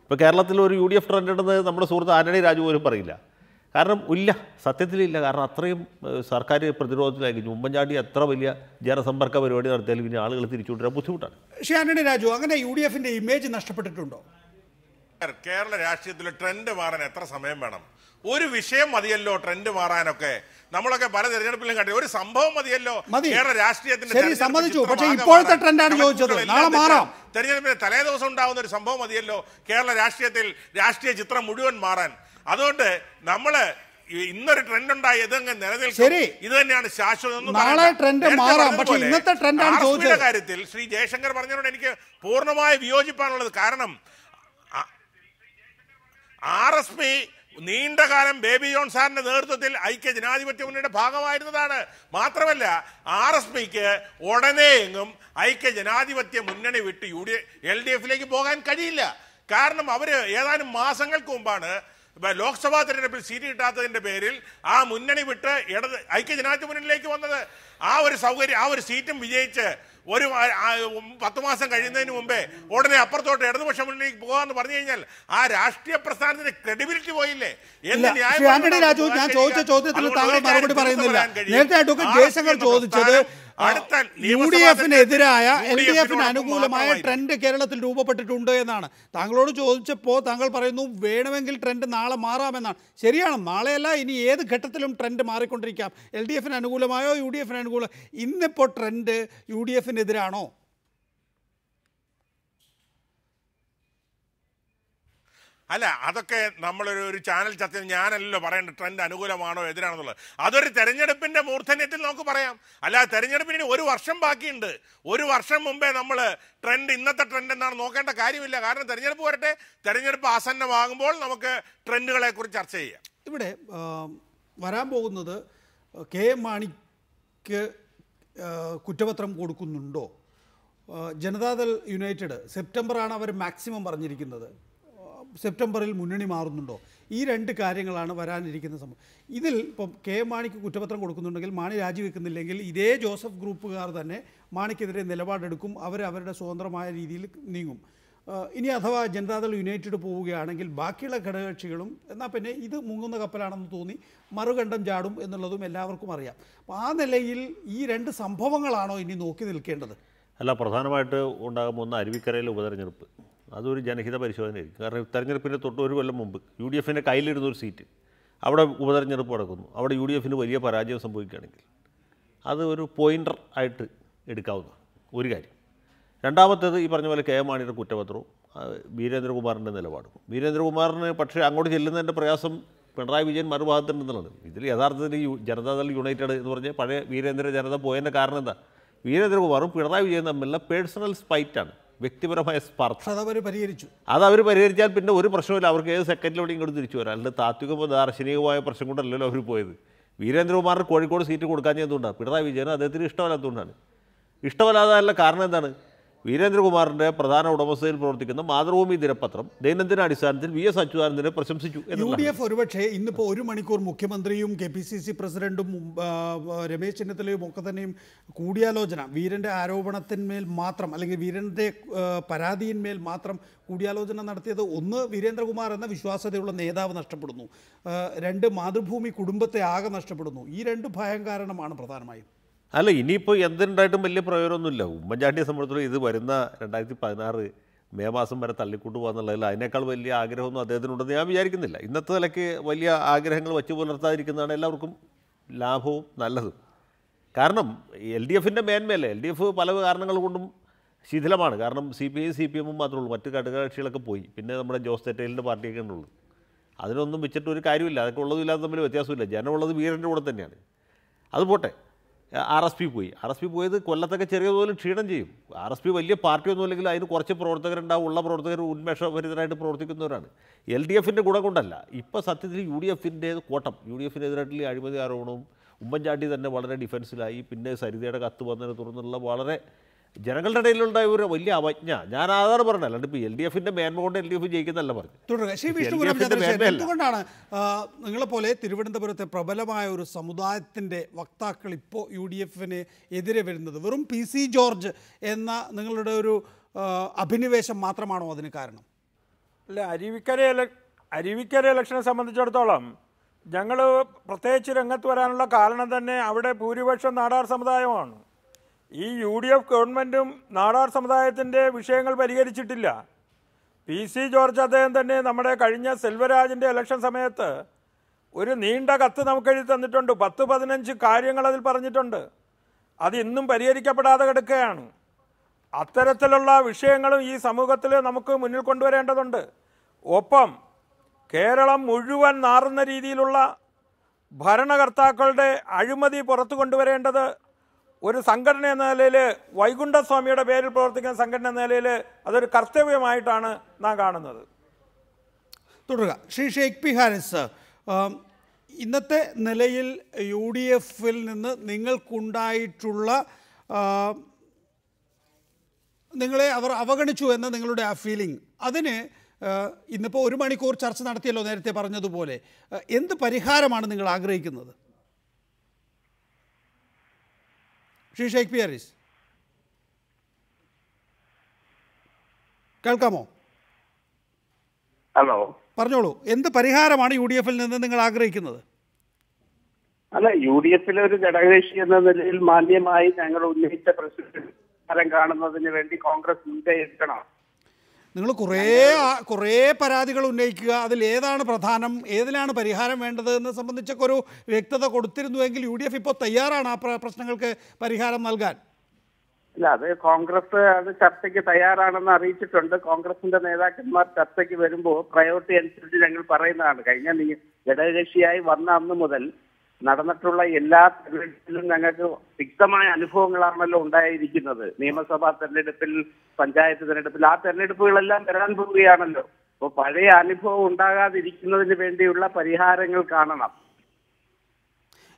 ഇപ്പോൾ കേരളത്തിൽ ഒരു UDF ട്രെൻഡ് ഉണ്ടെന്ന് നമ്മുടെ സുഹൃത്ത് ആന്റണി രാജു പോലും പറയില്ല. കാരണം ഇല്ല, സത്യത്തിലില്ല. കാരണം അത്രയും സർക്കാർ പ്രതിരോധത്തിലായിരിക്കും. ഉമ്മൻചാണ്ടി എത്ര വലിയ ജനസമ്പർക്ക പരിപാടി നടത്തിയാലും ഇനി ആളുകൾ തിരിച്ചുകൊണ്ടുവരാൻ ബുദ്ധിമുട്ടാണ്. പക്ഷേ ആന്റണി രാജു, അങ്ങനെ UDFന്റെ ഇമേജ് നഷ്ടപ്പെട്ടിട്ടുണ്ടോ? കേരള രാഷ്ട്രീയത്തിൽ ട്രെൻഡ് മാറാൻ എത്ര സമയം വേണം? ഒരു വിഷയം മതിയല്ലോ ട്രെൻഡ് മാറാനൊക്കെ. നമ്മളൊക്കെ പല തെരഞ്ഞെടുപ്പിലും കണ്ടു, ഒരു സംഭവം മതിയല്ലോ കേരള രാഷ്ട്രീയത്തിന്റെ. തെരഞ്ഞെടുപ്പിന് തലേ ദിവസം ഉണ്ടാവുന്ന ഒരു സംഭവം മതിയല്ലോ കേരള രാഷ്ട്രീയത്തിൽ രാഷ്ട്രീയ ചിത്രം മുഴുവൻ മാറാൻ. അതുകൊണ്ട് നമ്മള് ഇന്നൊരു ട്രെൻഡ് ഉണ്ടായി, ഇതങ്ങ് നിലനിൽക്കും, ഇത് തന്നെയാണ് ശാശ്വതം. കാര്യത്തിൽ ശ്രീ ജയശങ്കർ പറഞ്ഞതിനോട് എനിക്ക് പൂർണ്ണമായ വിയോജിപ്പാണുള്ളത്. കാരണം RSP നീണ്ടകാലം ബേബി ജോൺ സാറിന്റെ നേതൃത്വത്തിൽ ഐക്യ ജനാധിപത്യ മുന്നണിയുടെ ഭാഗമായിരുന്നതാണ്. മാത്രമല്ല RSPക്ക് ഉടനെ എങ്ങും ഐക്യ ജനാധിപത്യ മുന്നണി വിട്ട് LDFിലേക്ക് പോകാൻ കഴിയില്ല. കാരണം അവര് ഏതാനും മാസങ്ങൾക്ക് മുമ്പാണ് ലോക്സഭാ തെരഞ്ഞെടുപ്പിൽ സീറ്റ് കിട്ടാത്തതിന്റെ പേരിൽ ആ മുന്നണി വിട്ട് ഐക്യ ജനാധിപത്യ മുന്നണിയിലേക്ക് വന്നത്. ആ ഒരു സൗകര്യം, ആ ഒരു സീറ്റും വിജയിച്ച് ഒരു 10 മാസം കഴിയുന്നതിന് മുമ്പേ ഉടനെ അപ്പുറത്തോട്ട് ഇടതുപക്ഷ മുന്നണിക്ക് പോകാന്ന് പറഞ്ഞു കഴിഞ്ഞാൽ ആ രാഷ്ട്രീയ പ്രസ്ഥാനത്തിന്റെ ക്രെഡിബിലിറ്റി പോയില്ലേ? ആന്റണി രാജു, ഞാൻ ചോദിച്ച ചോദ്യത്തിന് താങ്കൾ മറുപടി പറയുന്നില്ല. നേരത്തെ അഡ്വക്കേറ്റ് ജയശങ്കർ ചോദിച്ചത് UDFിനെതിരായ LDFിന് അനുകൂലമായ ട്രെൻഡ് കേരളത്തിൽ രൂപപ്പെട്ടിട്ടുണ്ട് എന്നാണ്. താങ്കളോട് ചോദിച്ചപ്പോൾ താങ്കൾ പറയുന്നു വേണമെങ്കിൽ ട്രെൻഡ് നാളെ മാറാമെന്നാണ്. ശരിയാണ്, നാളെയല്ല, ഇനി ഏത് ഘട്ടത്തിലും ട്രെൻഡ് മാറിക്കൊണ്ടിരിക്കാം. LDFിന് അനുകൂലമായോ UDFിന് അനുകൂലം. ഇന്നിപ്പോൾ ട്രെൻഡ് UDFിനെതിരാണോ? അല്ല, അതൊക്കെ നമ്മളൊരു ചാനൽ ചർച്ച, ഞാനല്ലല്ലോ പറയേണ്ട ട്രെൻഡ് അനുകൂലമാണോ എതിരാണെന്നുള്ളത്. അതൊരു തെരഞ്ഞെടുപ്പിന്റെ മൂർധന്യത്തിൽ നമുക്ക് പറയാം. അല്ല, തെരഞ്ഞെടുപ്പിന് ഒരു വർഷം ബാക്കിയുണ്ട്. ഒരു വർഷം മുമ്പേ നമ്മൾ ട്രെൻഡ് ഇന്നത്തെ ട്രെൻഡ് എന്നാണ് നോക്കേണ്ട കാര്യമില്ല. കാരണം തെരഞ്ഞെടുപ്പ് വരട്ടെ, തെരഞ്ഞെടുപ്പ് ആസന്നമാകുമ്പോൾ നമുക്ക് ട്രെൻഡുകളെ കുറിച്ച് ചർച്ച ചെയ്യാം. ഇവിടെ വരാൻ പോകുന്നത് KM മാണിക്ക് കുറ്റപത്രം കൊടുക്കുന്നുണ്ടോ? ജനതാദൾ യുണൈറ്റഡ് സെപ്റ്റംബറാണ് അവർ മാക്സിമം പറഞ്ഞിരിക്കുന്നത്. സെപ്റ്റംബറിൽ മുന്നണി മാറുന്നുണ്ടോ? ഈ രണ്ട് കാര്യങ്ങളാണ് വരാനിരിക്കുന്ന സംഭവം. ഇതിൽ ഇപ്പം KM മാണിക്ക് കുറ്റപത്രം കൊടുക്കുന്നുണ്ടെങ്കിൽ, മാണി രാജിവെക്കുന്നില്ലെങ്കിൽ ഇതേ ജോസഫ് ഗ്രൂപ്പുകാർ തന്നെ മാണിക്കെതിരെ നിലപാടെടുക്കും. അവരുടെ സ്വതന്ത്രമായ രീതിയിൽ നീങ്ങും. ഇനി അഥവാ ജനതാദൾ യുണൈറ്റഡ് പോവുകയാണെങ്കിൽ ബാക്കിയുള്ള ഘടകകക്ഷികളും എന്നാൽ പിന്നെ ഇത് മുങ്ങുന്ന കപ്പലാണെന്ന് തോന്നി മറുകണ്ഠം ചാടും എന്നുള്ളതും എല്ലാവർക്കും അറിയാം. അപ്പോൾ ആ നിലയിൽ ഈ രണ്ട് സംഭവങ്ങളാണോ ഇനി നോക്കി നിൽക്കേണ്ടത്? അല്ല, പ്രധാനമായിട്ട് ഉണ്ടാകുമ്പോൾ ഒന്ന് അരുവിക്കരയിലെ ഉപതെരഞ്ഞെടുപ്പ്. അതൊരു ജനഹിത പരിശോധനയായിരിക്കും. കാരണം തെരഞ്ഞെടുപ്പിൻ്റെ തൊട്ട് ഒരു കൊല്ലം മുമ്പ് UDFിൻ്റെ കയ്യിലിരുന്നൊരു സീറ്റ് അവിടെ ഉപതെരഞ്ഞെടുപ്പ് നടക്കുന്നു. അവിടെ UDFിന് വലിയ പരാജയം സംഭവിക്കുകയാണെങ്കിൽ അത് ഒരു പോയിൻ്റർ ആയിട്ട് എടുക്കാവുന്നതാണ് ഒരു കാര്യം. രണ്ടാമത്തേത് ഈ പറഞ്ഞ പോലെ KM മാണിയുടെ കുറ്റപത്രവും വീരേന്ദ്രകുമാറിൻ്റെ നിലപാടും. വീരേന്ദ്രകുമാറിന് പക്ഷേ അങ്ങോട്ട് ചെല്ലുന്നതിൻ്റെ പ്രയാസം പിണറായി വിജയൻ മറുഭാഗത്തുണ്ടെന്നുള്ളത്. ഇതിൽ യഥാർത്ഥത്തിൽ ജനതാദൾ യുണൈറ്റഡ് എന്ന് പറഞ്ഞാൽ പഴയ വീരേന്ദ്ര ജനത പോയതിൻ്റെ കാരണം എന്താ? വീരേന്ദ്രകുമാറും പിണറായി വിജയൻ തമ്മിലുള്ള പേഴ്സണൽ സ്പൈറ്റാണ്, വ്യക്തിപരമായ സ്പർദ്ധ. അതവർ പരിഹരിച്ചാൽ പിന്നെ ഒരു പ്രശ്നമില്ല. അവർക്ക് ഏത് സെക്കൻഡിലൂടെ ഇങ്ങോട്ട് തിരിച്ചു വരാം. അല്ലാണ്ട് താത്വികമോ ദാർശനികമായ പ്രശ്നം കൊണ്ടല്ലല്ലോ അവർ പോയത്. വീരേന്ദ്രകുമാറിന് കോഴിക്കോട് സീറ്റ് കൊടുക്കാൻ ചെയ്തുകൊണ്ടാണ്. പിണറായി വിജയൻ അദ്ദേഹത്തിന് ഇഷ്ടമല്ലാത്തതുകൊണ്ടാണ്. ഇഷ്ടമല്ലാതല്ല കാരണം എന്താണ്? വീരേന്ദ്രകുമാറിൻ്റെ പ്രധാന ഉടമസ്ഥയിൽ പ്രവർത്തിക്കുന്ന മാതൃഭൂമി ദിനപത്രം ദൈനംദിന അടിസ്ഥാനത്തിൽ VS അച്യുതാനന്ദനെ പ്രശംസിച്ചു. UDF ഒരുപക്ഷെ ഇന്നിപ്പോൾ 1 മണിക്കൂർ മുഖ്യമന്ത്രിയും KPCC പ്രസിഡന്റും രമേശ് ചെന്നിത്തലയും ഒക്കെ തന്നെയും കൂടിയാലോചന, വീരൻ്റെ ആരോപണത്തിന്മേൽ മാത്രം അല്ലെങ്കിൽ വീരൻ്റെ പരാതിയിന്മേൽ മാത്രം കൂടിയാലോചന നടത്തിയത്, ഒന്ന് വീരേന്ദ്രകുമാർ എന്ന വിശ്വാസ്യതയുള്ള നേതാവ് നഷ്ടപ്പെടുന്നു, 2 മാതൃഭൂമി കുടുംബത്തെ ആകെ നഷ്ടപ്പെടുന്നു. ഈ 2 ഭയം കാരണമാണ് പ്രധാനമായും. അല്ല, ഇനിയിപ്പോൾ എന്തുണ്ടായിട്ടും വലിയ പ്രയോജനമൊന്നുമില്ല. ഉമ്മൻചാണ്ടിയെ സംബന്ധിച്ചിടത്തോളം ഇത് വരുന്ന 2016 മെയ് മാസം വരെ തള്ളിക്കൊണ്ടു പോകാന്നുള്ളതിൽ അതിനേക്കാൾ വലിയ ആഗ്രഹമൊന്നും അദ്ദേഹത്തിനുണ്ടെന്ന് ഞാൻ വിചാരിക്കുന്നില്ല. ഇന്നത്തെ നിലയ്ക്ക് വലിയ ആഗ്രഹങ്ങൾ വച്ചു പുലർത്താതിരിക്കുന്നതാണ് എല്ലാവർക്കും ലാഭവും നല്ലതും. കാരണം LDFിൻ്റെ മേന്മയല്ലേ. LDF പല കാരണങ്ങൾ കൊണ്ടും ശിഥിലമാണ്. കാരണം CPI CPM മാത്രമേ ഉള്ളൂ, മറ്റ് ഘടകകക്ഷികളൊക്കെ പോയി. പിന്നെ നമ്മുടെ ജോസ് തെറ്റേലിൻ്റെ പാർട്ടിയൊക്കെ ഉള്ളൂ. അതിനൊന്നും വെച്ചിട്ട് ഒരു കാര്യമില്ല. അതൊക്കെ ഉള്ളതും ഇല്ലാതെ തമ്മിൽ വ്യത്യാസമില്ല. ജനമുള്ളത് വീരൻ്റെ കൂടെ തന്നെയാണ്. അത് പോട്ടെ, RSP പോയി. RSP പോയത് കൊല്ലത്തൊക്കെ ചെറിയ തോതിൽ ക്ഷീണം ചെയ്യും. RSP വലിയ പാർട്ടിയൊന്നും അല്ലെങ്കിൽ അതിന് കുറച്ച് പ്രവർത്തകരുണ്ടാവും. ഉള്ള പ്രവർത്തകർ ഉന്മേഷഭരിതരായിട്ട് പ്രവർത്തിക്കുന്നവരാണ്. LDFിൻ്റെ ഗുണം കൊണ്ടല്ല. ഇപ്പോൾ സത്യത്തിൽ UDFിൻ്റെ കോട്ടം, UDFിനെതിരായിട്ടുള്ള അഴിമതി ആരോപണവും ഉമ്മൻചാണ്ടി തന്നെ വളരെ ഡിഫൻസിലായി. പിന്നെ സരിതയുടെ കത്ത് വന്നതിനെ തുടർന്നുള്ള വളരെ ജനങ്ങളുടെ ഇടയിലുള്ള ഒരു വലിയ അവജ്ഞ. ഞാൻ അതാണ് പറഞ്ഞത്. അല്ലാണ്ട് ഇപ്പോൾ LDFിൻ്റെ മേന്മ കൊണ്ട് LDF ജയിക്കുന്നല്ല പറഞ്ഞു. എന്തുകൊണ്ടാണ് നിങ്ങളെപ്പോലെ തിരുവനന്തപുരത്തെ പ്രബലമായ ഒരു സമുദായത്തിൻ്റെ വക്താക്കൾ ഇപ്പോൾ UDFിന് എതിരെ വരുന്നത്? വെറും PC ജോർജ് എന്ന നിങ്ങളുടെ ഒരു അഭിനിവേശം മാത്രമാണോ അതിന് കാരണം? അല്ല, അരുവിക്കര ഇലക്ഷനെ സംബന്ധിച്ചിടത്തോളം ഞങ്ങൾ പ്രത്യേകിച്ച് രംഗത്ത് വരാനുള്ള കാരണം തന്നെ അവിടെ ഭൂരിപക്ഷം നാടാർ സമുദായമാണ്. ഈ UDF ഗവൺമെൻറ്റും നാടാർ സമുദായത്തിൻ്റെ വിഷയങ്ങൾ പരിഹരിച്ചിട്ടില്ല. PC ജോർജ് അദ്ദേഹം തന്നെ നമ്മുടെ കഴിഞ്ഞ സെൽവരാജിൻ്റെ ഇലക്ഷൻ സമയത്ത് ഒരു നീണ്ട കത്ത് നമുക്ക് എഴുതി തന്നിട്ടുണ്ട്. 10-15 കാര്യങ്ങൾ അതിൽ പറഞ്ഞിട്ടുണ്ട്. അത് ഇന്നും പരിഹരിക്കപ്പെടാതെ കിടക്കുകയാണ്. അത്തരത്തിലുള്ള വിഷയങ്ങളും ഈ സമൂഹത്തിൽ നമുക്ക് മുന്നിൽ കൊണ്ടുവരേണ്ടതുണ്ട്. ഒപ്പം കേരളം മുഴുവൻ നാറുന്ന രീതിയിലുള്ള ഭരണകർത്താക്കളുടെ അഴിമതി പുറത്തു കൊണ്ടുവരേണ്ടത് ഒരു സംഘടന എന്ന നിലയിൽ, വൈകുണ്ഠസ്വാമിയുടെ പേരിൽ പ്രവർത്തിക്കുന്ന സംഘടന എന്ന നിലയിൽ അതൊരു കർത്തവ്യമായിട്ടാണ് നാം കാണുന്നത്. തുടരുക. ശ്രീ ഷെയ്ഖ് പി ഹാരിസ്, ഇന്നത്തെ നിലയിൽ യു ഡി എഫിൽ നിന്ന് നിങ്ങൾക്കുണ്ടായിട്ടുള്ള നിങ്ങളെ അവർ അവഗണിച്ചു എന്ന നിങ്ങളുടെ ആ ഫീലിംഗ്, അതിന് ഇന്നിപ്പോൾ 1 മണിക്കൂർ ചർച്ച നടത്തിയല്ലോ നേരത്തെ പറഞ്ഞതുപോലെ, എന്ത് പരിഹാരമാണ് നിങ്ങൾ ആഗ്രഹിക്കുന്നത്? ശ്രീ ഷെയ്ഖ് പി ഹാരിസ് കേൾക്കാമോ? ഹലോ, പറഞ്ഞോളൂ. എന്ത് പരിഹാരമാണ് യു ഡി എഫിൽ നിന്ന് നിങ്ങൾ ആഗ്രഹിക്കുന്നത്? അല്ല, യു ഡി എഫിലെ ഒരു ഘടകകക്ഷി എന്ന നിലയിൽ മാന്യമായി ഞങ്ങൾ ഉന്നയിച്ച പ്രശ്നം കാണുന്നതിന് വേണ്ടി കോൺഗ്രസ് മുൻകൈ എടുക്കണം. നിങ്ങൾ കുറേ പരാതികൾ ഉന്നയിക്കുക, അതിൽ ഏതാണ് പ്രധാനം, ഏതിനാണ് പരിഹാരം വേണ്ടത് എന്ന് സംബന്ധിച്ചൊക്കെ ഒരു വ്യക്തത കൊടുത്തിരുന്നുവെങ്കിൽ യു ഡി എഫ് ഇപ്പോൾ തയ്യാറാണ് ആ പ്രശ്നങ്ങൾക്ക് പരിഹാരം നൽകാൻ. ഇല്ല, അത് കോൺഗ്രസ് അത് ചർച്ചയ്ക്ക് തയ്യാറാണെന്ന് അറിയിച്ചിട്ടുണ്ട്. കോൺഗ്രസിന്റെ നേതാക്കന്മാർ ചർച്ചയ്ക്ക് വരുമ്പോൾ പ്രയോറിറ്റി അനുസരിച്ച് ഞങ്ങൾ പറയുന്നതാണ്. കഴിഞ്ഞ ഘടകകക്ഷിയായി വന്ന അന്ന് മുതൽ നടന്നിട്ടുള്ള എല്ലാ തെരഞ്ഞെടുപ്പിലും ഞങ്ങൾക്ക് വ്യക്തമായ അനുഭവങ്ങളാണല്ലോ ഉണ്ടായിരിക്കുന്നത്. നിയമസഭാ തെരഞ്ഞെടുപ്പിൽ, പഞ്ചായത്ത് തെരഞ്ഞെടുപ്പിൽ, ആ തെരഞ്ഞെടുപ്പുകളെല്ലാം വരാൻ പോവുകയാണല്ലോ. അപ്പോൾ പഴയ അനുഭവം ഉണ്ടാകാതിരിക്കുന്നതിന് വേണ്ടിയുള്ള പരിഹാരങ്ങൾ കാണണം.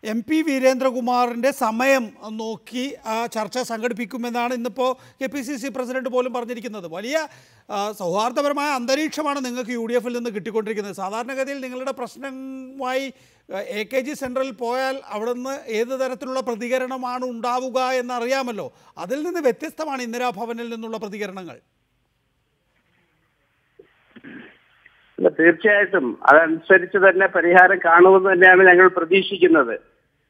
എം പി വീരേന്ദ്രകുമാറിൻ്റെ സമയം നോക്കി ആ ചർച്ച സംഘടിപ്പിക്കുമെന്നാണ് ഇന്നിപ്പോൾ KPCC പ്രസിഡന്റ് പോലും പറഞ്ഞിരിക്കുന്നത്. വലിയ സൗഹാർദ്ദപരമായ അന്തരീക്ഷമാണ് നിങ്ങൾക്ക് യു ഡി എഫിൽ നിന്ന് കിട്ടിക്കൊണ്ടിരിക്കുന്നത്. സാധാരണഗതിയിൽ നിങ്ങളുടെ പ്രശ്നവുമായി AKG സെൻറ്ററിൽ പോയാൽ അവിടെ നിന്ന് ഏത് തരത്തിലുള്ള പ്രതികരണമാണ് ഉണ്ടാവുക എന്നറിയാമല്ലോ. അതിൽ നിന്ന് വ്യത്യസ്തമാണ് ഇന്ദിരാഭവനിൽ നിന്നുള്ള പ്രതികരണങ്ങൾ. തീർച്ചയായിട്ടും അതനുസരിച്ച് തന്നെ പരിഹാരം കാണുമെന്ന് തന്നെയാണ് ഞങ്ങൾ പ്രതീക്ഷിക്കുന്നത്.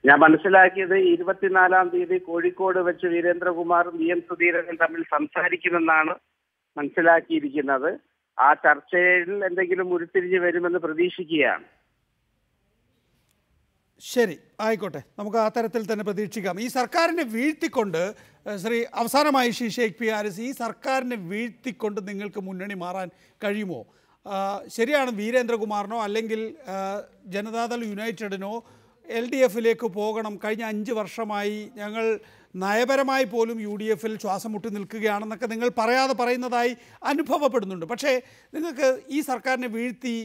ഞാൻ മനസ്സിലാക്കിയത് 24-ാം തീയതി കോഴിക്കോട് വെച്ച് വീരേന്ദ്രകുമാറും VM സുധീരനും തമ്മിൽ സംസാരിക്കുമെന്നാണ് മനസ്സിലാക്കിയിരിക്കുന്നത്. ആ ചർച്ചയിൽ എന്തെങ്കിലും ഉരുത്തിരിഞ്ഞ് വരുമെന്ന് പ്രതീക്ഷിക്കുകയാണ്. ശരി, ആയിക്കോട്ടെ, നമുക്ക് ആ തരത്തിൽ തന്നെ പ്രതീക്ഷിക്കാം. ഈ സർക്കാരിനെ വീഴ്ത്തിക്കൊണ്ട് അവസാനമായി ശ്രീ ഷെയ്ഖ് പി ഹാരിസ്, ഈ സർക്കാരിനെ വീഴ്ത്തിക്കൊണ്ട് നിങ്ങൾക്ക് മുന്നണി മാറാൻ കഴിയുമോ? ശരിയാണ്, വീരേന്ദ്രകുമാറിനോ അല്ലെങ്കിൽ ജനതാദൾ യുണൈറ്റഡിനോ LDFിലേക്ക് പോകണം. കഴിഞ്ഞ 5 വർഷമായി ഞങ്ങൾ നയപരമായി പോലും UDFിൽ ശ്വാസം മുട്ടി നിൽക്കുകയാണെന്നൊക്കെ നിങ്ങൾ പറയാതെ പറയുന്നതായി അനുഭവപ്പെടുന്നുണ്ട്. പക്ഷേ നിങ്ങൾക്ക് ഈ സർക്കാരിനെ വീഴ്ത്തി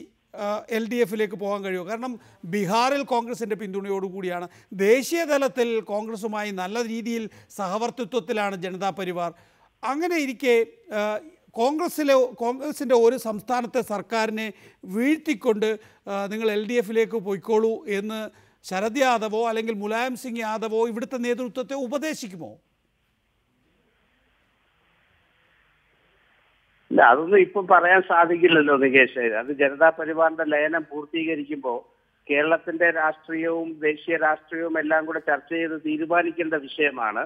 LDFിലേക്ക് പോകാൻ കഴിയുമോ? കാരണം ബീഹാറിൽ കോൺഗ്രസിൻ്റെ പിന്തുണയോടുകൂടിയാണ്, ദേശീയ തലത്തിൽ കോൺഗ്രസുമായി നല്ല രീതിയിൽ സഹവർത്തിത്വത്തിലാണ് ജനതാ പരിവാർ. അങ്ങനെ ഇരിക്കെ കോൺഗ്രസിൻ്റെ ഒരു സംസ്ഥാനത്തെ സർക്കാരിനെ വീഴ്ത്തിക്കൊണ്ട് നിങ്ങൾ LDFിലേക്ക് പോയിക്കോളൂ എന്ന് ശരദ് യാദവോ അല്ലെങ്കിൽ മുലായം സിംഗ് യാദവോ ഇവിടുത്തെ നേതൃത്വത്തെ ഉപദേശിക്കുമോ? ഇല്ല, അതൊന്നും ഇപ്പം പറയാൻ സാധിക്കില്ലല്ലോ നികേഷ്. അത് ജനതാ പരിവാറിന്റെ ലയനം പൂർത്തീകരിക്കുമ്പോൾ കേരളത്തിന്റെ രാഷ്ട്രീയവും ദേശീയ രാഷ്ട്രീയവും എല്ലാം കൂടെ ചർച്ച ചെയ്ത് തീരുമാനിക്കേണ്ട വിഷയമാണ്.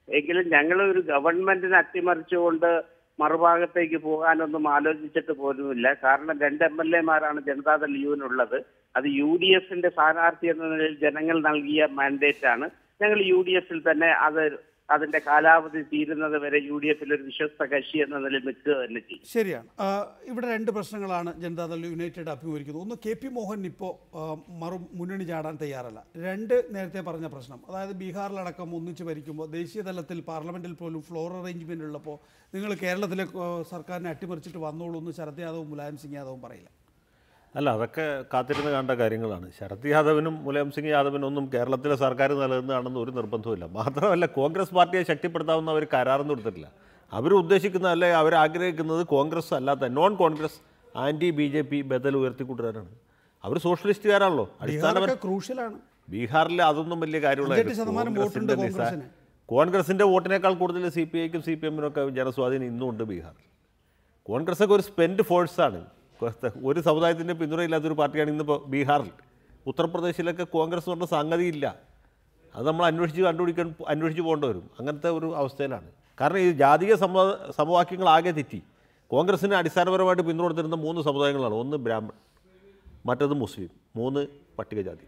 എങ്കിലും ഞങ്ങൾ ഒരു ഗവൺമെന്റിനെ അട്ടിമറിച്ചുകൊണ്ട് മറുഭാഗത്തേക്ക് പോകാനൊന്നും ആലോചിച്ചിട്ട് പോലുമില്ല. കാരണം 2 MLA-മാരാണ് ജനതാദൾ യുവിനുള്ളത്. അത് UDFിന്റെ സ്ഥാനാർത്ഥി എന്ന നിലയിൽ ജനങ്ങൾ നൽകിയ മാൻഡേറ്റ് ആണ്. ഞങ്ങൾ UDFിൽ തന്നെ അതിന്റെ കാലാവധി തീരുന്നത് വരെ UDFിൽ ഒരു വിശ്വസ്ത കക്ഷി എന്ന നിലയിൽ നിൽക്കുക തന്നെ ചെയ്യും. ശരിയാണ്. ഇവിടെ 2 പ്രശ്നങ്ങളാണ് ജനതാദൾ യുണൈറ്റഡ് അഭിമുഖീകരിക്കുന്നത്. ഒന്ന്, KP മോഹൻ ഇപ്പോൾ മുന്നണി ചാടാൻ തയ്യാറല്ല. 2, നേരത്തെ പറഞ്ഞ പ്രശ്നം, അതായത് ബീഹാറിലടക്കം ഒന്നിച്ച് ഭരിക്കുമ്പോൾ ദേശീയ തലത്തിൽ പാർലമെൻറ്റിൽ പോലും ഫ്ലോർ അറേഞ്ച്മെൻ്റ് ഉള്ളപ്പോൾ നിങ്ങൾ കേരളത്തിലെ സർക്കാരിനെ അട്ടിമറിച്ചിട്ട് വന്നോളൂ എന്ന് ശരദ് യാദവും മുലായം സിംഗ് യാദവും പറയില്ല. അല്ല, അതൊക്കെ കാത്തിരുന്ന് കണ്ട കാര്യങ്ങളാണ്. ശരദ് യാദവിനും മുലായം സിംഗ് യാദവിനും ഒന്നും കേരളത്തിലെ സർക്കാർ നിലനിന്നാണെന്ന് ഒരു നിർബന്ധവുമില്ല. മാത്രമല്ല, കോൺഗ്രസ് പാർട്ടിയെ ശക്തിപ്പെടുത്താവുന്ന അവർ കരാറൊന്നും എടുത്തിട്ടില്ല. അവർ ഉദ്ദേശിക്കുന്ന അല്ലെ അവർ ആഗ്രഹിക്കുന്നത് കോൺഗ്രസ് അല്ലാത്ത നോൺ കോൺഗ്രസ് ആൻറ്റി BJP ബദൽ ഉയർത്തിക്കൊണ്ടുവരാനാണ്. അവർ സോഷ്യലിസ്റ്റുകാരാണല്ലോ. ക്രൂഷ്യലാണ്. ബീഹാറിൽ അതൊന്നും വലിയ കാര്യമുള്ള കോൺഗ്രസിൻ്റെ വോട്ടിനേക്കാൾ കൂടുതൽ CPIക്കും CPMനും ഒക്കെ ജനസ്വാധീനം ഇന്നും ഉണ്ട് ബീഹാറിൽ. കോൺഗ്രസ്സൊക്കെ ഒരു സ്പെൻഡ് ഫോഴ്സാണ്. ഒരു സമുദായത്തിൻ്റെ പിന്തുണയില്ലാത്തൊരു പാർട്ടിയാണ് ഇന്നിപ്പോൾ ബീഹാറിൽ. ഉത്തർപ്രദേശിലൊക്കെ കോൺഗ്രസ് പറഞ്ഞ സംഗതിയില്ല. അത് നമ്മൾ അന്വേഷിച്ച് പോകേണ്ടി വരും. അങ്ങനത്തെ ഒരു അവസ്ഥയിലാണ്. കാരണം ഈ ജാതീയ സമവാക്യങ്ങളാകെ തെറ്റി. കോൺഗ്രസിന് അടിസ്ഥാനപരമായിട്ട് പിന്തുണ കൊടുത്തിരുന്ന 3 സമുദായങ്ങളാണ്. ഒന്ന് ബ്രാഹ്മൺ, മറ്റത് മുസ്ലിം, 3 പട്ടികജാതി.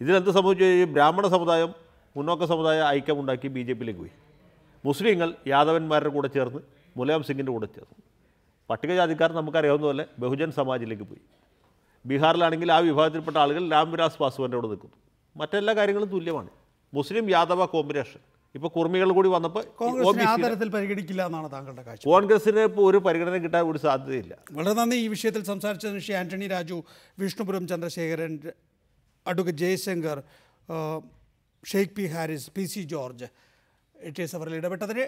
ഇതിലെന്ത് സംഭവിച്ചു? ഈ ബ്രാഹ്മണ സമുദായം മുന്നോക്ക സമുദായ ഐക്യമുണ്ടാക്കി BJPയിലേക്ക് പോയി. മുസ്ലിങ്ങൾ യാദവന്മാരുടെ കൂടെ ചേർന്ന് മുലായം സിംഗിൻ്റെ കൂടെ ചേർന്നു. പട്ടികജാതിക്കാർ നമുക്കറിയാവുന്ന പോലെ ബഹുജൻ സമാജിലേക്ക് പോയി. ബീഹാറിലാണെങ്കിൽ ആ വിഭാഗത്തിൽപ്പെട്ട ആളുകൾ രാംവിലാസ് പാസ്വാൻ്റെ കൂടെ നിൽക്കുന്നു. മറ്റെല്ലാ കാര്യങ്ങളും തുല്യമാണ്. മുസ്ലിം യാദവ കോമ്പിനേഷൻ ഇപ്പോൾ കുർമികൾ കൂടി വന്നപ്പോൾ കോൺഗ്രസിനെ ആ തരത്തിൽ പരിഗണിക്കില്ല എന്നാണ് താങ്കളുടെ കാഴ്ച. കോൺഗ്രസിന് ഇപ്പോൾ ഒരു പരിഗണന കിട്ടാൻ ഒരു സാധ്യതയില്ല. വളരെ നന്ദി ഈ വിഷയത്തിൽ സംസാരിച്ചതിന് Shri Antony Raju, Vishnupuram Chandrasekharan, advocate Jayashankar, Sheikh P Haris, P C George, A T S അവരിൽ ഇടപെട്ടതിന്